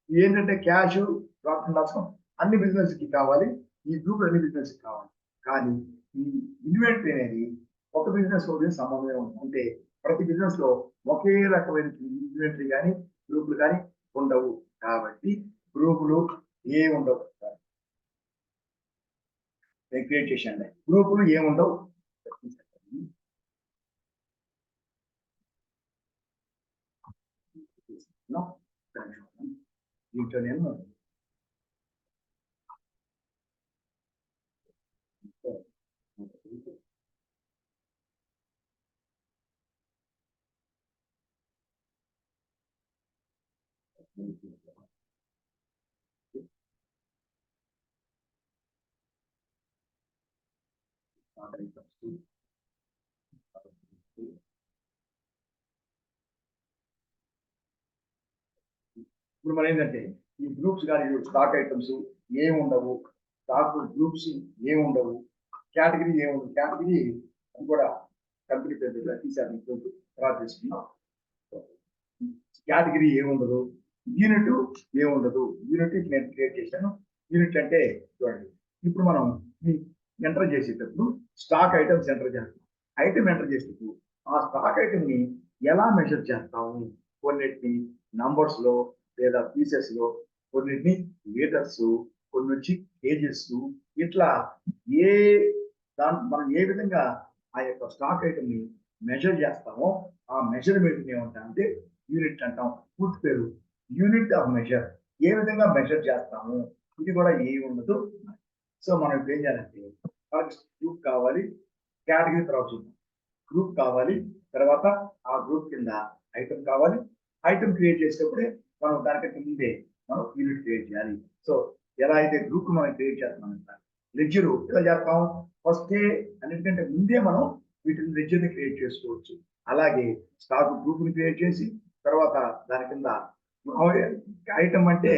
ఏంటంటే cash, profit and loss account అన్ని బిజినెస్ కి కావాలి, ఈ గ్రూప్ అన్ని బిజినెస్ కి కావాలి. కానీ ఈ ఇన్వెంటరీ అనేది ఒక బిజినెస్ సంబంధమే ఉంది. అంటే ప్రతి బిజినెస్ లో ఒకే రకమైన ఇన్వెంటరీ కానీ, గ్రూపులు కానీ ఉండవు. కాబట్టి గ్రూపులు ఉండవు, క్రియేట్ చేసేయండి. గ్రూపులు ఏముండవు. దీంట్లోనేమో ఇప్పుడు మనం ఏంటంటే ఈ గ్రూప్స్ కానీ స్టాక్ ఐటమ్స్ ఏమి ఉండవు, స్టాక్ గ్రూప్స్ ఏమి ఉండవు, కేటగిరీ ఏముండదు. కేటగిరీ అది కూడా కంపెనీ పేరు తీసాను తర్వాత తీసుకున్నాం. కేటగిరీ ఏముండదు, యూనిట్ ఏముండదు. యూనిట్ నేను క్రియేట్ చేశాను. యూనిట్ అంటే చూడండి, ఇప్పుడు మనం ఎంటర్ చేసేటప్పుడు స్టాక్ ఐటమ్స్ ఎంటర్ చేస్తాం. ఐటమ్ ఎంటర్ చేసేటప్పుడు ఆ స్టాక్ ఐటమ్ ని ఎలా మెజర్ చేస్తాము? కొన్నిటిని నంబర్స్ లో లేదా పీసెస్ లో, కొన్నిటిని లీటర్స్, కొన్ని వచ్చి కేజెస్, ఇట్లా ఏ మనం ఏ విధంగా ఆ యొక్క స్టాక్ ఐటమ్ ని మెజర్ చేస్తామో ఆ మెజర్మెంట్ ఏమంటామంటే యూనిట్ అంటాం. పూర్తి పేరు యూనిట్ ఆఫ్ మెజర్. ఏ విధంగా మెజర్ చేస్తాము ఇది కూడా ఏ ఉండదు. సో మనం ఇప్పుడు ఏం చేయాలంటే గ్రూప్ కావాలి, కేటగిరీ తర్వాత చూద్దాం. గ్రూప్ కావాలి, తర్వాత ఆ గ్రూప్ కింద ఐటమ్ కావాలి. ఐటమ్ క్రియేట్ చేసేటప్పుడే మనం దానికంటే ముందే మనం యూనిట్ క్రియేట్ చేయాలి. సో ఎలా అయితే గ్రూప్ మనం క్రియేట్ చేస్తాం లెడ్జర్ ఎలా చేస్తాం? ఫస్టే అన్నిటికంటే ముందే మనం వీటిని లెడ్జర్ని క్రియేట్ చేసుకోవచ్చు. అలాగే స్టాక్ గ్రూప్ ని క్రియేట్ చేసి తర్వాత దాని కింద ఐటమ్ అంటే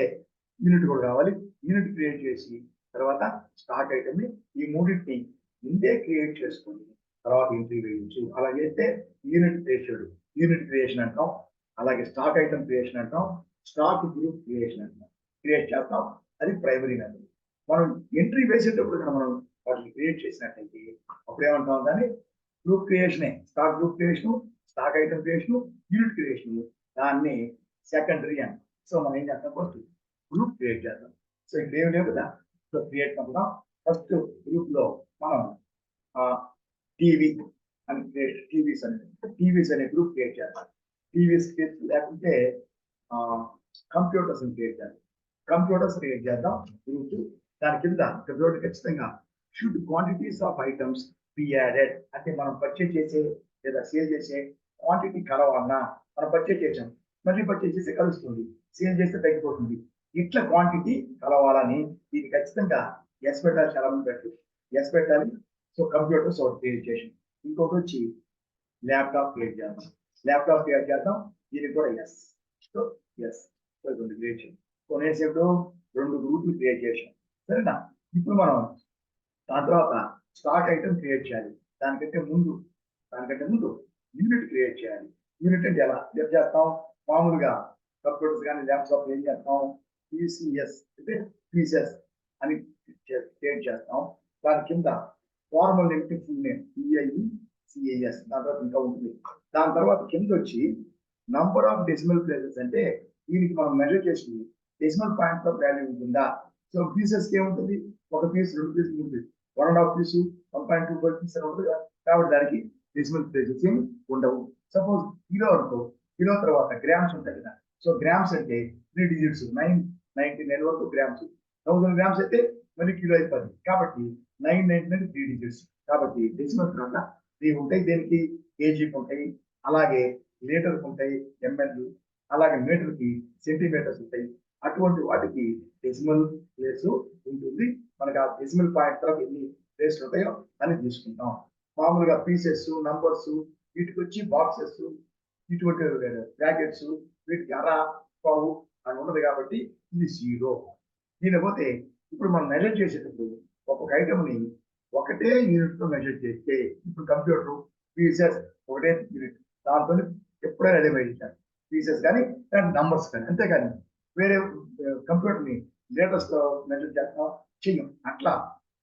యూనిట్ కూడా కావాలి. యూనిట్ క్రియేట్ చేసి తర్వాత స్టాక్ ఐటమ్ ని ఈ మూడింటిని ముందే క్రియేట్ చేసుకొని తర్వాత ఎంట్రీ వేయచ్చు. అలా చేస్తే యూనిట్ క్రియేషన్ అంటాం. అలాగే స్టాక్ ఐటమ్ క్రియేషన్ అంటాం. స్టాక్ గ్రూప్ క్రియేషన్ అంటాం. క్రియేట్ చేస్తాం, అది ప్రైమరీ మెథడ్. మనం ఎంట్రీ వేసేటప్పుడు కనుక మనం వాటిని క్రియేట్ చేసినట్టయితే అప్పుడు ఏమంటాం? దాన్ని గ్రూప్ క్రియేషనే. Stock group creation, stock item creation, unit creation, దాన్ని సెకండరీ అంటాం. సో మనం ఏం చేస్తాం? ఫస్ట్ గ్రూప్ క్రియేట్ చేద్దాం. సో ఇక్కడ ఏమి లేవు కదా, సో క్రియేట్ చేద్దాం. ఫస్ట్ గ్రూప్ లో మనం టీవీ అని టీవీస్ అనే గ్రూప్ క్రియేట్ చేద్దాం. టీవీస్ లేకుంటే కంప్యూటర్స్ క్రియేట్ చేద్దాం. కంప్యూటర్స్ క్రియేట్ చేద్దాం గ్రూప్. దాని కింద కంప్యూటర్ ఖచ్చితంగా should quantities of items be added. అంటే మనం పర్చేజ్ చేసే లేదా సేల్ చేసే క్వాంటిటీ కలవాలన్నా, మనం పర్చేజ్ చేసాం మళ్ళీ పర్చేజ్ చేస్తే కలుస్తుంది, సేల్ చేస్తే తగ్గిపోతుంది. ఇట్లా క్వాంటిటీ కలవాలని దీన్ని ఖచ్చితంగా ఎస్ పెట్టాలి. చాలా మంది ఎస్ పెట్టాలి. సో కంప్యూటర్స్ ఒకటి క్రియేట్ చేసాం. ఇంకొకటి వచ్చి ల్యాప్టాప్ క్రియేట్ చేద్దాం. ల్యాప్టాప్ క్రియేట్ చేద్దాం, దీనికి కూడా ఎస్. సో ఎస్ రెండు క్రియేట్ చేయాలి. కొనేసేపు 2 గ్రూపులు క్రియేట్ చేసాం. సరేనా? ఇప్పుడు మనం దాని తర్వాత స్టాక్ ఐటమ్ క్రియేట్ చేయాలి. దానికంటే ముందు యూనిట్ క్రియేట్ చేయాలి. యూనిట్ అంటే ఎలా చేస్తాం? మామూలుగా కంప్యూటర్స్ కానీ ల్యాప్టాప్ ఏం చేస్తాం? పీసీఎస్ అంటే పీసెస్ అని క్రియేట్ చేస్తాం. దాని కింద formal name full name PIECAS. దాని తర్వాత ఇంకా ఉంటుంది. దాని తర్వాత కింద వచ్చి నంబర్ ఆఫ్ డెసిమల్ ప్లేసెస్, అంటే దీనికి మనం మెజర్ చేసి డెసిమల్ పాయింట్ ఆఫ్ వాల్యూ ఉంటుందా? సో పీసెస్ ఏముంటుంది? ఒక పీస్, 2 పీస్, 3 పీస్, 1.5 పీసు, 1.25 పీస్ అని ఉంటుంది. కాబట్టి దానికి డెసిమల్ ప్లేసెస్ ఏమి ఉండవు. సపోజ్ కిలో అనుకో, కిలో తర్వాత గ్రామ్స్ ఉంటాయి కదా. సో గ్రామ్స్ అంటే 3 డిజిట్స్, 999 వరకు గ్రామ్స్. 1000 గ్రామ్స్ అయితే మళ్ళీ కిలో అయిపోతుంది. కాబట్టి 999 3 డిజిట్స్. కాబట్టి డెసిమల్ తర్వాత 3 ఉంటాయి. దేనికి? కేజీకి ఉంటాయి, అలాగే లీటర్కి ఉంటాయి ఎంఎల్, అలాగే మీటర్కి సెంటీమీటర్స్ ఉంటాయి. అటువంటి వాటికి డెసిమల్ ప్లేస్ ఉంటుంది. మనకి ఆ డెసిమల్ పాయింట్ తర్వాత ఎన్ని ప్లేస్లు ఉంటాయో అని తీసుకుంటాం. మామూలుగా పీసెస్, నంబర్స్, వీటికి వచ్చి బాక్సెస్, ఇటువంటి ప్యాకెట్స్, వీటికి అర, పావు అని ఉండదు. కాబట్టి ఇది 0. దీనిపోతే ఇప్పుడు మనం మెజర్ చేసేటప్పుడు ఒక్కొక్క ఐటమ్ని ఒకటే యూనిట్ తో మెజర్ చేస్తే, ఇప్పుడు కంప్యూటర్ పీసెస్ ఒకటే యూనిట్, దాంతో ఎప్పుడైనా అదే మెజర్ చేయాలి. పీసెస్ కానీ నంబర్స్ కానీ, అంతేగాని వేరే కంప్యూటర్ని లీటర్స్ తో మెజర్ చేస్తాం చెయ్యం. అట్లా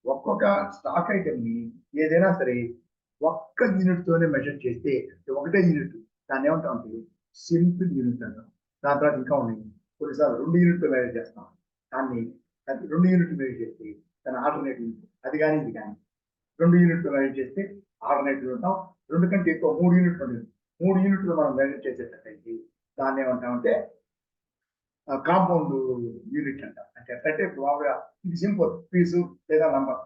ఒక్కొక్క స్టాక్ ఐటమ్ ని ఏదైనా సరే ఒక్క యూనిట్ తోనే మెజర్ చేస్తే, ఒకటే యూనిట్, దాన్ని ఏమంటాం అంటే సింపుల్ యూనిట్ అంటాం. దాని తర్వాత ఇంకా ఉన్నాయి కొన్నిసార్లు 2 యూనిట్లు మెజర్ చేస్తాం. దాన్ని 2 యూనిట్లు మెజర్ చేస్తే దాని ఆల్టర్నేటివ్, అది కానీ ఇది కానీ 2 యూనిట్లు మెజర్ చేస్తే ఆల్టర్నేటివ్ ఉంటాం. 2 కంటే ఎక్కువ 3 యూనిట్లు ఉంటుంది. 3 యూనిట్లు మనం మెజర్ చేసేటట్టయితే దాన్ని ఏమంటామంటే కాంపౌండ్ యూనిట్ అంటాం. అంటే మామూలుగా ఇది సింపుల్ పీసు లేదా నంబర్.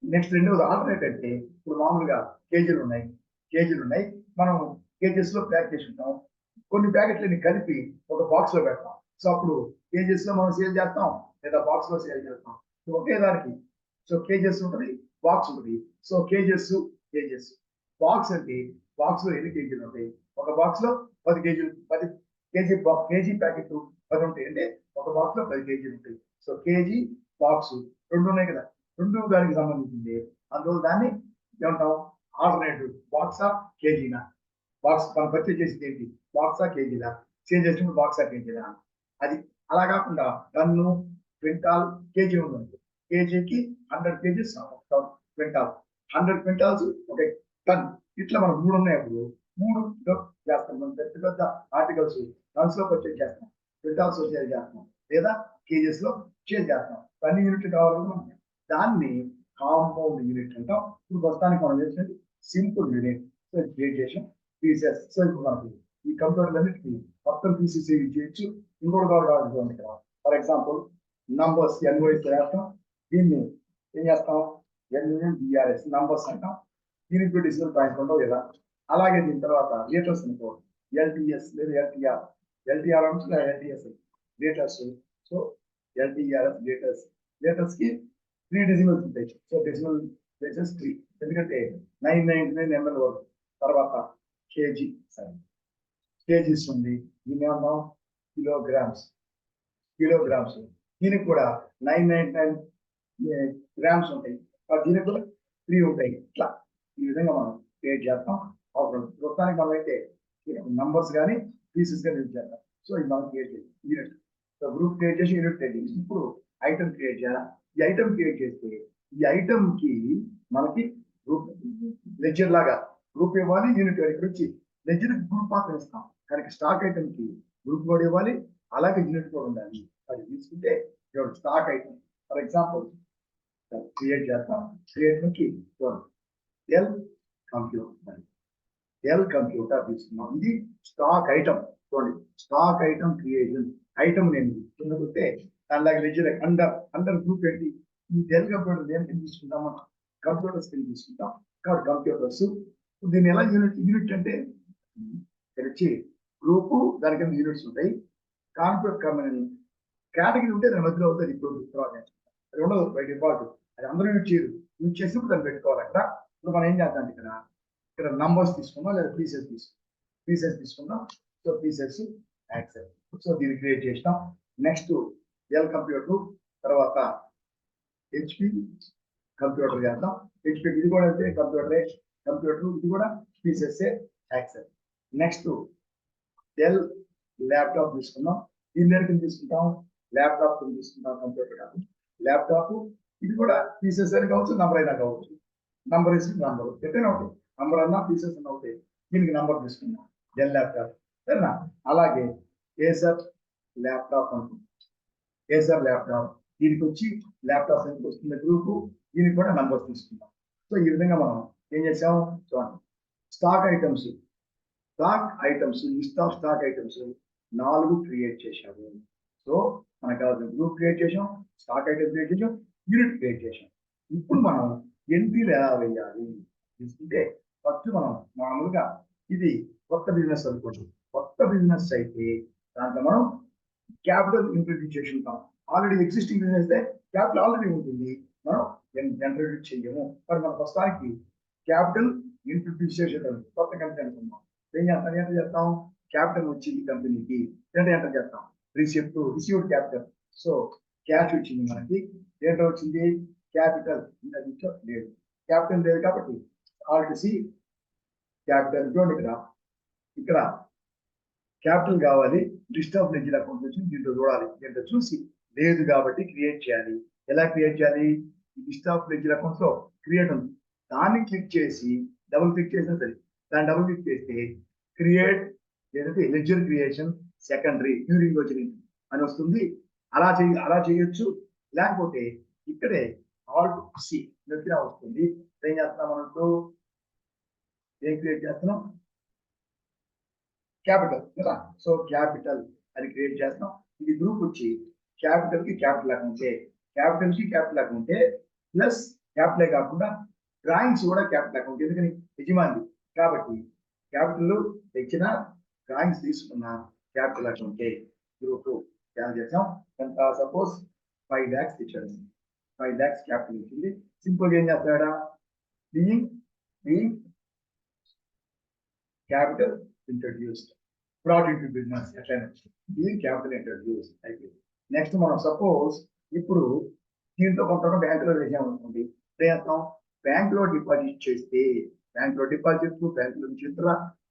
నెక్స్ట్ రెండవది ఆల్టర్నేట్ అంటే, ఇప్పుడు మామూలుగా కేజీలు ఉన్నాయి, మనం కేజెస్ లో ప్యాక్ చేసి ఉంటాం. కొన్ని ప్యాకెట్లని కలిపి ఒక బాక్స్ లో పెడతాం. సో అప్పుడు కేజెస్ లో మనం సేల్ చేస్తాం లేదా బాక్స్ లో సేల్ చేస్తాం. సో ఒకే దానికి సో కేజెస్ ఉంటుంది, బాక్స్ ఉంటుంది. సో కేజెస్ బాక్స్ అంటే బాక్స్ లో ఎన్ని కేజీలు ఉంటాయి? ఒక బాక్స్ లో 10 కేజీలు, 10 కేజీ ప్యాకెట్ 10 ఉంటాయి అంటే ఒక బాక్స్ లో 10 కేజీలు ఉంటాయి. సో కేజీ బాక్స్ రెండు ఉన్నాయి కదా, రెండు దానికి సంబంధించింది. అందువల్ల దాన్ని ఏమంటాం? ఆల్టర్నేటివ్ బాక్సా కేజీనా? బాక్స్ మనం పర్చేజ్ చేసేది ఏంటి? బాక్సా కేజీలా? సేల్ చేసినప్పుడు బాక్సా కేజీలా? అది అలా కాకుండా టన్ను, క్వింటాల్, కేజీ ఉంది. కేజీకి 100 కేజీస్ క్వింటాల్, 100 క్వింటాల్స్ ఒక టన్. ఇట్లా మనం 3 ఉన్నాయి. అప్పుడు 3 చేస్తాం. మనం పెద్ద పెద్ద ఆర్టికల్స్ టన్స్ లో పర్చేజ్ చేస్తాం, క్వింటాల్స్ లో సేల్ చేస్తాం, లేదా కేజెస్ లో సేల్ చేస్తాం. అన్ని యూనిట్లు కావాలంటే మనం దాన్ని కాంపౌండ్ యూనిట్ అంటాం. ఇప్పుడు ప్రస్తుతానికి మనం చేసేది సింపుల్ యూనిట్. సో క్రియేట్ చేసాం పీసెస్. సో ఇప్పుడు మనకి ఈ కంప్యూటర్లన్నిటికీ మొత్తం పీసెస్ చేయొచ్చు. ఇంకోటి కావాలి. ఫర్ ఎగ్జాంపుల్ నంబర్స్ ఎన్వైస్ చేస్తాం. దీన్ని ఏం చేస్తాం? NUMBRS నంబర్స్ అంటాం. దీనికి డిజిటల్ పాయింట్ ఉండవు కదా. అలాగే దీని తర్వాత లీటర్స్ అనుకో, LTS లేదా LTR అంటే LTS litres. So LTRS litres కి 3 డెసిమల్స్ ఉంటాయి. సో డెసిమల్ ప్లేసెస్ 3, ఎందుకంటే 999 ml వరకు. తర్వాత కేజీ, కేజీస్ ఉంది. దీన్ని ఏమన్నాం? కిలోగ్రామ్స్. దీనికి కూడా 999 గ్రామ్స్ ఉంటాయి. దీనికి కూడా 3 ఉంటాయి. ఇట్లా ఈ విధంగా మనం క్రియేట్ చేస్తాం. ప్రస్తుతానికి మనం అయితే నంబర్స్ కానీ పీసెస్ కానీ యూజ్ చేస్తాం. సో ఇది మనం క్రియేట్ చేయాలి యూనిట్. సో గ్రూప్ క్రియేట్ చేసి యూనిట్ క్రియేట్ చేసి ఇప్పుడు ఐటమ్ క్రియేట్ చేయాలి. ఈ ఐటమ్ క్రియేట్ చేస్తే ఈ ఐటమ్ కి మనకి గ్రూప్ లెడ్జర్ లాగా గ్రూప్ ఇవ్వాలి, యూనిట్ ఇక్కడ వచ్చి లెడ్జర్ గ్రూప్ మాత్రం ఇస్తాం. కానీ స్టాక్ ఐటమ్ కి గ్రూప్ కూడా ఇవ్వాలి, అలాగే యూనిట్ కూడా ఉండాలి. అది తీసుకుంటే stock item. For example create చేస్తాం. క్రియేట్ నుంచి ఎల్ కంప్యూటర్ తీసుకున్నాం. ఇది స్టాక్ ఐటమ్. చూడండి, స్టాక్ ఐటమ్ క్రియేషన్. ఐటమ్ నేను కిందకుంటే దానిలాగా లెడ్జర్ అండర్ గ్రూప్ ఏంటి? ఈ డెల్ కంప్యూటర్ దేనికి తీసుకుంటాం? మనం కంప్యూటర్స్ కింద తీసుకుంటాం. కాబట్టి కంప్యూటర్స్. దీన్ని ఎలా యూనిట్ అంటే ఇక్కడ వచ్చి గ్రూపు, దాని కింద యూనిట్స్ ఉంటాయి. కంప్యూటర్ కేటగిరీ ఉంటే దాని మధ్యలో అవుతుంది. ఇప్పుడు అది ఉండదు బై డిఫాల్ట్. అది అందరూ యూజ్ చేసినప్పుడు దాన్ని పెట్టుకోవాలి అక్కడ. ఇప్పుడు మనం ఏం చేద్దాం? ఇక్కడ నంబర్స్ తీసుకుందాం లేదా పీసెస్ తీసుకుందాం. So pieces accept. సో దీన్ని క్రియేట్ చేసినాం. నెక్స్ట్ ఎల్ కంప్యూటర్, తర్వాత HP కంప్యూటర్ చేద్దాం. HP ఇది కూడా అయితే కంప్యూటర్, ఇది కూడా pieces accept. Next Dell laptop తీసుకుందాం. దీని దగ్గర తీసుకుంటాం, ల్యాప్టాప్ తీసుకుంటాం. కంప్యూటర్ కాదు, ల్యాప్టాప్. ఇది కూడా పీసెస్ అని కావచ్చు, నంబర్ అయినా కావచ్చు. నంబర్ ఎట్టైనా ఒకటి, నంబర్ అన్నా పీసెస్ అన్నా ఒకటి. దీనికి నంబర్ తీసుకున్నాం, డెల్ ల్యాప్టాప్. సరేనా? అలాగే ఏసర్ ల్యాప్టాప్ అనుకుంటాం. ఏసర్ ల్యాప్టాప్, దీనికి వచ్చి ల్యాప్టాప్ ఎందుకు వస్తుంది గ్రూపు, దీనికి కూడా నంబర్స్ తీసుకుంటాం. సో ఈ విధంగా మనం ఏం చేసాము? చూడండి, stock items, list of stock items 4 create చేశాము. సో మనకు కావాల్సిన గ్రూప్ క్రియేట్ చేసాం, స్టాక్ ఐటమ్ క్రియేట్ చేసాం, యూనిట్ క్రియేట్ చేసాం. ఇప్పుడు మనం ఎంట్రీలు ఎలా వేయాలి తీసుకుంటే, ఫస్ట్ మనం మామూలుగా ఇది కొత్త బిజినెస్ అనుకోండి. కొత్త బిజినెస్ అయితే దాంట్లో మనం క్యాపిటల్ ఇంట్రడ్యూస్ చేసుకుంటాం. ఆల్రెడీ ఎగ్జిస్టింగ్ బిజినెస్ అయితే క్యాపిటల్ ఆల్రెడీ ఉంటుంది, మనం ఇంట్రడ్యూస్ చేయము. మరి మన ప్రస్తుతానికి క్యాపిటల్ ఇంట్రడ్యూస్ చేసేటప్పుడు కొత్త కంపెనీ అనుకున్నాం. ఎంత చేస్తాం? క్యాపిటల్ వచ్చింది కంపెనీకి, ఎంత చేస్తాం? Received capital. సో క్యాష్ వచ్చింది మనకి. ఏంటో వచ్చింది? క్యాపిటల్. లేదు, క్యాపిటల్ లేదు కాబట్టి ఆల్రెడీ క్యాపిటల్. చూడండి, ఇక్కడ క్యాపిటల్ కావాలి, లిస్ట్ ఆఫ్ లెడ్జర్ అకౌంట్ వచ్చింది, దీంట్లో చూడాలి. దీంట్లో చూసి లేదు కాబట్టి క్రియేట్ చేయాలి. ఎలా క్రియేట్ చేయాలి? లిస్ట్ ఆఫ్ లెడ్జర్ అకౌంట్స్ లో క్రియేట్ ఉంది, దాన్ని క్లిక్ చేసి డబుల్ క్లిక్ చేసినా సరే, దాన్ని డబుల్ క్లిక్ చేస్తే క్రియేట్ ఏదైతే లెడ్జర్ క్రియేషన్ సెకండరీ డ్యూరింగ్ వచ్చింది అని వస్తుంది. అలా చేయొచ్చు. లేకపోతే ఇక్కడే ఆల్ట్ సి నొక్కినా వస్తుంది. ఏం చేస్తున్నాం? మనకు ఏం క్రియేట్ చేస్తున్నాం? క్యాపిటల్ కదా. సో క్యాపిటల్ అది క్రియేట్ చేస్తాం. ఇది గ్రూప్ వచ్చి క్యాపిటల్ కి క్యాపిటల్ అకౌంటే ప్లస్ క్యాపిటల్ కాకుండా డ్రాయింగ్స్ కూడా క్యాపిటల్ అకౌంట్. ఎందుకని? యజమాని కాబట్టి క్యాపిటల్ తెచ్చిన డ్రాయింగ్స్ తీసుకున్న క్యాపిటల్ అకౌంటే గ్రూప్. క్యాల్ చేసాం. ఎంత సపోజ్ 5 lakhs ఇచ్చాడు, 5 lakhs క్యాపిటల్ ఇచ్చింది. సింపుల్ గా ఏం చేస్తాడా, being capital introduced, brought into business, ఎట్లయినా బీయింగ్ క్యాపిటల్ ఇంట్రడ్యూస్డ్ అయిపోయింది. నెక్స్ట్ మనం సపోజ్ ఇప్పుడు దీంట్లో కొంత బ్యాంకులో వేసాం అనుకోండి, చేస్తాం బ్యాంకులో డిపాజిట్ చేస్తే, బ్యాంకులో డిపాజిట్, బ్యాంకులో చిత్ర,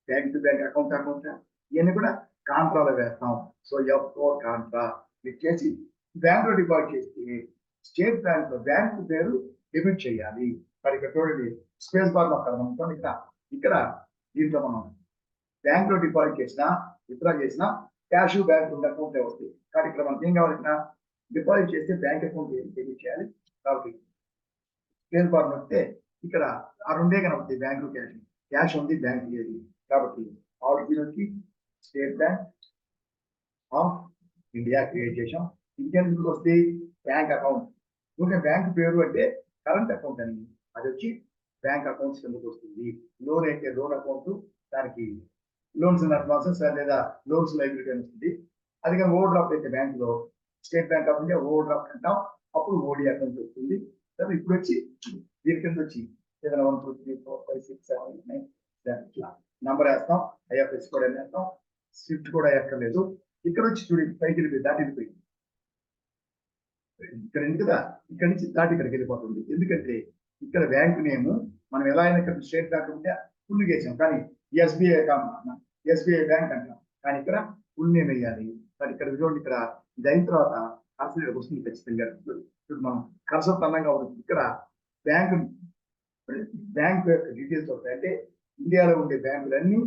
బ్యాంక్ టు బ్యాంక్ అకౌంట్ ఇవన్నీ కూడా కాంట్రాలో వేస్తాం. సో F4 కాంట్రా చేసి బ్యాంకులో డిపాజిట్ చేస్తే స్టేట్ బ్యాంక్ లో బ్యాంకు పేరు డెబిట్ చేయాలి. మరి ఇక్కడ చూడండి స్పేస్ బార్ లో ఇక్కడ ఇక్కడ దీంట్లో మనం బ్యాంక్ లో డిపాజిట్ చేసినా విత్డ్రా చేసినా క్యాష్ బ్యాంక్ అకౌంట్ వస్తాయి. కానీ ఇక్కడ మనకి ఏం కావాలి, డిపాజిట్ చేస్తే బ్యాంక్ అకౌంట్ డెబిట్ చేయాలి. కాబట్టి స్పేస్ బార్ వస్తే ఇక్కడ ఆ రెండే కనబడతాయి, బ్యాంకు క్యాష్ ఉంది, బ్యాంక్ లేదు. కాబట్టి ఆల్రెడీ వచ్చి state bank of India create చేసాం. ఇండియన్ వస్తే బ్యాంక్ అకౌంట్, ఇంకా బ్యాంక్ పేరు అంటే కరెంట్ అకౌంట్ అని, అది వచ్చి బ్యాంక్ అకౌంట్స్ కిందకు వస్తుంది. లోన్ అయితే లోన్ అకౌంట్, దానికి లోన్స్ అండ్ అడ్వాన్సెస్ లేదా లోన్స్ లైబిలిటీ అని వస్తుంది. అది కానీ ఓవర్ డ్రాఫ్ట్ అయితే బ్యాంక్ లో state bank of India over draft అంటాం, అప్పుడు ఓడి అకౌంట్ వస్తుంది. ఇప్పుడు వచ్చి దీని కింద వచ్చి ఏదైనా 1 2 3 4 5 6 7 8 9 ఇట్లా నంబర్ వేస్తాం. ఐఎఫ్ఎస్ కూడా వేస్తాం, స్విఫ్ట్ కూడా ఎక్కర్లేదు. ఇక్కడ వచ్చి చూడు పైకి వెళ్ళిపోయి దాటి వెళ్ళిపోయి ఇక్కడ కదా, ఇక్కడ నుంచి దాటి ఇక్కడికి వెళ్ళిపోతుంది. ఎందుకంటే ఇక్కడ బ్యాంక్ నేము మనం ఎలా అయినా ఇక్కడ స్టేట్ బ్యాంక్ ఉంటే ఫుల్ చేసాం, కానీ ఎస్బీఐ బ్యాంక్ అంటాం, కానీ ఇక్కడ ఫుల్ నేమ్ వేయాలి. కానీ ఇక్కడ చూడండి, ఇక్కడ ఇది అయిన తర్వాత కర్సర్ వస్తుంది ఖచ్చితంగా. ఇప్పుడు మనం కర్సర్ తన్నంగా ఉంటుంది. ఇక్కడ బ్యాంక్ యొక్క డీటెయిల్స్ వస్తాయి. అంటే ఇండియాలో ఉండే బ్యాంకులన్నీ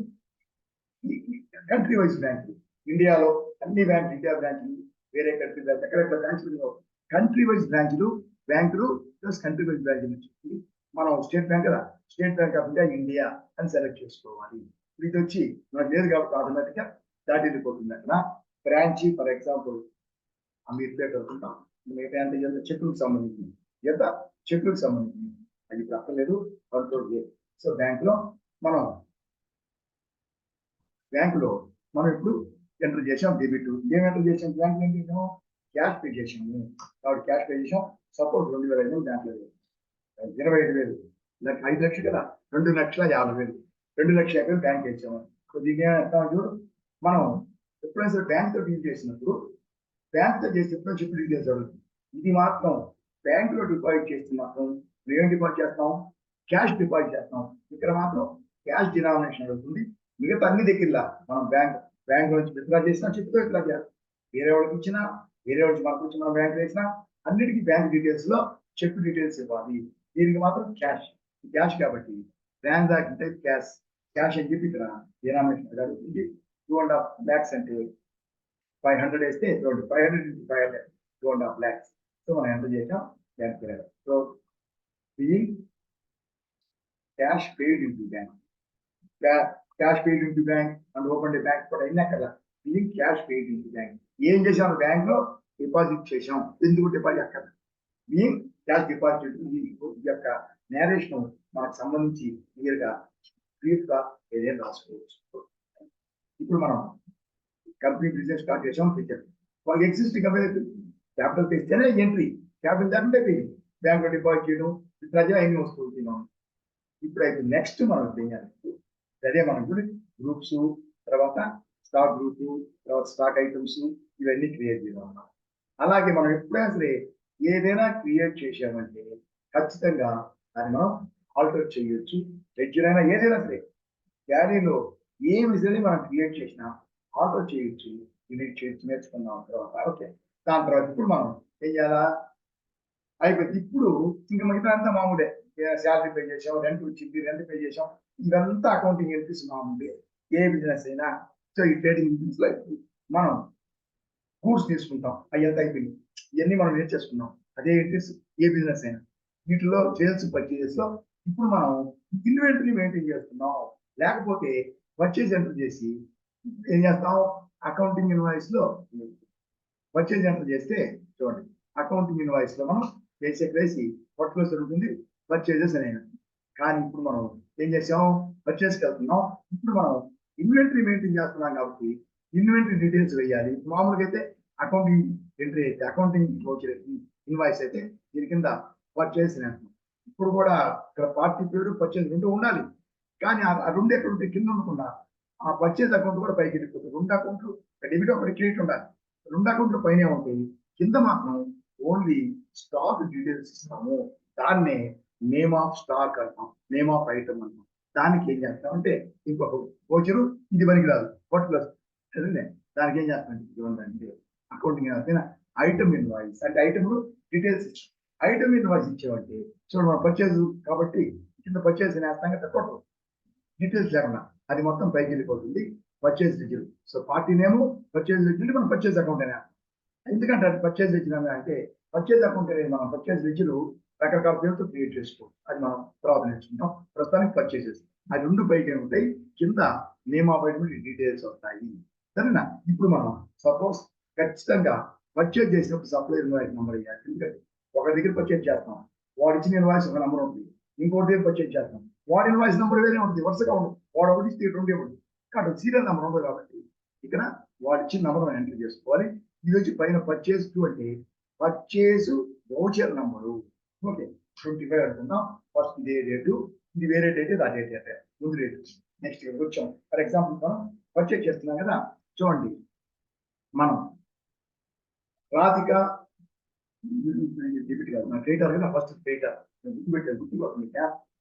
కంట్రీ వైజ్ బ్యాంకులు, ఇండియాలో అన్ని బ్యాంకులు, ఇండియా బ్యాంకులు, వేరే కంట్రీ బ్యాంక్, ఎక్కడెక్కడ బ్రాంచ్లు, కంట్రీ వైజ్ బ్రాంచ్లు, బ్యాంకులు ప్లస్ కంట్రీ వైజ్ బ్రాంచ్లు చెప్పి మనం స్టేట్ బ్యాంక్ కదా, state bank of India India అని సెలెక్ట్ చేసుకోవాలి. ఇది వచ్చి మనకు లేదు కాబట్టి ఆటోమేటిక్గా దాటి వెళ్ళిపోతుంది. అక్కడ బ్రాంచ్ ఫర్ ఎగ్జాంపుల్ అమీర్పేట అనుకుంటాం, మిగతా అంటే చెక్కులకు సంబంధించింది, చెక్కులకు సంబంధించింది, అది ఇప్పుడు అక్కర్లేదు, కంట్రోల్ లేదు. సో బ్యాంకులో మనం ఇప్పుడు ఎంటర్ చేసాం డెబిట్. ఏం ఎంటర్ చేసాం, బ్యాంక్ ఏం చేసాము, క్యాష్ పే చేసాము. కాబట్టి క్యాష్ పే చేసాం. సపోజ్ 2005 బ్యాంకులో 25,000, 5 లక్షలు కదా, 2,50,000, 2,50,000 బ్యాంక్ వేసాము. కొద్దిగా చూడు, మనం ఎప్పుడైనా సరే బ్యాంక్ తో డీల్ చేసినప్పుడు బ్యాంక్ తో చేసినప్పుడు చెప్పి డీటెయిల్స్ అడుగుతుంది. ఇది మాత్రం బ్యాంక్ లో డిపాజిట్ చేస్తే మాత్రం ఏం డిపాజిట్ చేస్తాం, క్యాష్ డిపాజిట్ చేస్తాం. ఇక్కడ మాత్రం క్యాష్ డినామినేషన్ అడుగుతుంది. మిగతా అన్ని దగ్గర మనం బ్యాంక్ నుంచి విత్డ్రా చేసినా చెప్తూ ఇట్లా చేయాలి. వేరే వాళ్ళకి ఇచ్చినా, వేరే వాళ్ళకి మనకు ఇచ్చిన మనం బ్యాంక్ వేసినా అన్నిటికీ బ్యాంక్ డీటెయిల్స్ లో చెక్ డీటెయిల్స్ ఇవ్వాలి. దీనికి మాత్రం క్యాష్ కాబట్టి ట్రాన్సాక్షన్ టైప్ క్యాష్ అని చెప్పి ఇక్కడ డినామినేషన్ అడుగుతుంది. 2.5 lakhs అంటే 500 వేస్తే 500 into 500 2.5 lakhs. సో మనం ఎంత చేసాం బ్యాంక్ పేరు. So being cash paid into bank, cash paid into bank and open the bank కూడా అయినా కదా. Being cash paid into bank, ఏం చేసాం బ్యాంక్ లో డిపాజిట్ చేసాం. ఎందుకు డిపాజిట్ అక్కడ బీయింగ్ క్యాష్ డిపాజిట్. ఈ యొక్క నేరేషన్ మనకు సంబంధించి క్లియర్ గా బ్రీఫ్ గా ఏదైనా రాసుకోవచ్చు. ఇప్పుడు మనం కంపెనీ బిజినెస్ స్టార్ట్ చేసాం. వాళ్ళకి ఎగ్జిస్టింగ్ క్యాపిటల్ తెస్తేనే ఎంట్రీ, క్యాపిటల్ లేకుంటే బ్యాంక్ లో డిపాజిట్ చేయడం, ప్రజా ఎన్ని వస్తువులు తిన్నాం. ఇప్పుడైతే నెక్స్ట్ మనం చేయాలి, అదే మనం ఇప్పుడు గ్రూప్స్, తర్వాత స్టాక్ గ్రూప్, తర్వాత స్టాక్ ఐటమ్స్ ఇవన్నీ క్రియేట్ చేద్దాం. అలాగే మనం ఎప్పుడైనా సరే ఏదైనా క్రియేట్ చేసామంటే ఖచ్చితంగా దాన్ని మనం ఆల్టర్ చేయొచ్చు. లెడ్జర్ అయినా ఏదైనా సరే క్యారీలో ఏ విజువల్ని మనం క్రియేట్ చేసినా ఆల్టర్ చేయొచ్చు, ఎడిట్ చేయొచ్చు, నేర్చుకున్నాం తర్వాత. ఓకే, దాని తర్వాత ఇప్పుడు మనం ఏం చేయాలా అయిపోయింది. ఇప్పుడు ఇంకా మిగతా అంతా మామూలే, శాలరీ పే చేసాం, రెంట్ వచ్చింది, రెంట్ పే చేసాం, ఇదంతా అకౌంటింగ్ ఎంట్రీస్ మామూలే ఏ బిజినెస్ అయినా. సో ఈ ట్రేడింగ్ బిజినెస్ లో మనం గూడ్స్ తీసుకుంటాం, అవి ఎంత అయిపోయింది, ఇవన్నీ మనం నేర్చేసుకున్నాం. అదే ఎంట్రీస్ ఏ బిజినెస్ అయినా. వీటిలో సేల్స్ పర్చేజెస్ లో ఇప్పుడు మనం ఇన్వెంటరీ మెయింటైన్ చేస్తున్నాం. లేకపోతే పర్చేజ్ ఎంటర్ చేసి ఏం చేస్తాం, అకౌంటింగ్ ఇన్వాయిస్ లో పర్చేజ్ ఎంటర్ చేస్తే చూడండి, అకౌంటింగ్ ఇన్వాయిస్ లో మనం వేసి పర్టికులర్స్ ఉంటుంది పర్చేజెస్ అనేవి. కానీ ఇప్పుడు మనం ఏం చేసాం, పర్చేస్కి వెళ్తున్నాం. ఇప్పుడు మనం ఇన్వెంటరీ మెయింటైన్ చేస్తున్నాం కాబట్టి ఇన్వెంటరీ డీటెయిల్స్ వేయాలి. మామూలుగా అయితే అకౌంటింగ్ ఎంట్రీ అయితే అకౌంటింగ్ ఇన్వాయిస్ అయితే దీని కింద పర్చేస్ ఇప్పుడు కూడా ఇక్కడ పార్టీ పేరు పర్చేజ్ రెండు ఉండాలి, కానీ ఆ రెండు ఎక్కడ ఉంటే కింద ఉండకుండా ఆ పర్చేజ్ అకౌంట్ కూడా పైకి వెళ్ళిపోతుంది. రెండు అకౌంట్లు డెబిట్ ఒకటి క్రెడిట్ ఉండాలి, రెండు అకౌంట్లు పైనే ఉంటాయి, కింద మాత్రం ఓన్లీ స్టాక్ డీటెయిల్స్ ఇస్తాము. దాన్నే నేమ్ ఆఫ్ స్టాక్ అంటాం, నేమ్ ఆఫ్ ఐటమ్ అంటాం. దానికి ఏం చేస్తాం అంటే ఇంకొక వోచరు ఇది పనికిరాదు పర్టికులర్, దానికి ఏం చేస్తామంటే అకౌంటింగ్ ఐటమ్ ఇన్వాయిస్ అంటే ఐటమ్ డీటెయిల్స్ ఇచ్చాం. ఐటమ్ ఇన్వాయిస్ ఇచ్చామంటే చూడండి మనం పర్చేజ్ కాబట్టి కింద పర్చేజ్ వేస్తాం కదా, టోటల్ డీటెయిల్స్ లేకుండా అది మొత్తం పైకి వెళ్ళిపోతుంది. Purchase register, so party name purchase register మనం పర్చేజ్ అకౌంట్ అయినా, ఎందుకంటే అది పర్చేజ్ రిజిల్ అంటే పర్చేజ్ అకౌంట్ అనేది మనం పర్చేజ్ రిజిల్ రకరకాల పేరుతో క్రియేట్ చేసుకోవాలి, అది మనం తర్వాత నేర్చుకుంటాం. ప్రస్తుతానికి పర్చేజెస్ అది రెండు పైకి ఉంటాయి, కింద నేమ్ ఆఫ్ ఐటమ్ డీటెయిల్స్ వస్తాయి. సరేనా? ఇప్పుడు మనం సపోజ్ ఖచ్చితంగా పర్చేజ్ చేసినప్పుడు సప్లై ఇన్వాయిస్ నెంబర్ ఇవ్వాలి. ఎందుకంటే ఒక దగ్గర పర్చేజ్ చేస్తాం, వాడు ఇచ్చిన ఇన్వాయిస్ ఒక నెంబర్ ఉంటుంది, ఇంకోటి దగ్గర పర్చేజ్ చేస్తాం వాడి ఇన్వాయిస్ నెంబర్ వేరే ఉంటుంది, వరుసగా ఉంటుంది, వాడు ఒకటి ఇస్తే రెండే ఉంటుంది, కాబట్టి సీరియల్ నెంబర్ ఉంటుంది. కాబట్టి ఇక్కడ వాడు ఇచ్చిన నెంబర్ ఎంటర్ చేసుకోవాలి. ఇది వచ్చి పైన పర్చేజ్ టు అంటే పర్చేజ్ వౌచర్ నెంబరు. ఓకే, 25 అనుకుందాం. ఫస్ట్ ఇదే డేటు, ఇది వేరే డేట్, ఇది అదే డేట్, ముందు డేట్. నెక్స్ట్ వచ్చాం ఫర్ ఎగ్జాంపుల్ మనం పర్చేజ్ చేస్తున్నాం కదా, చూడండి మనం రాధిక డెబిట్ కాదు మన క్రెడిటర్ కదా, ఫస్ట్ క్రెడిటర్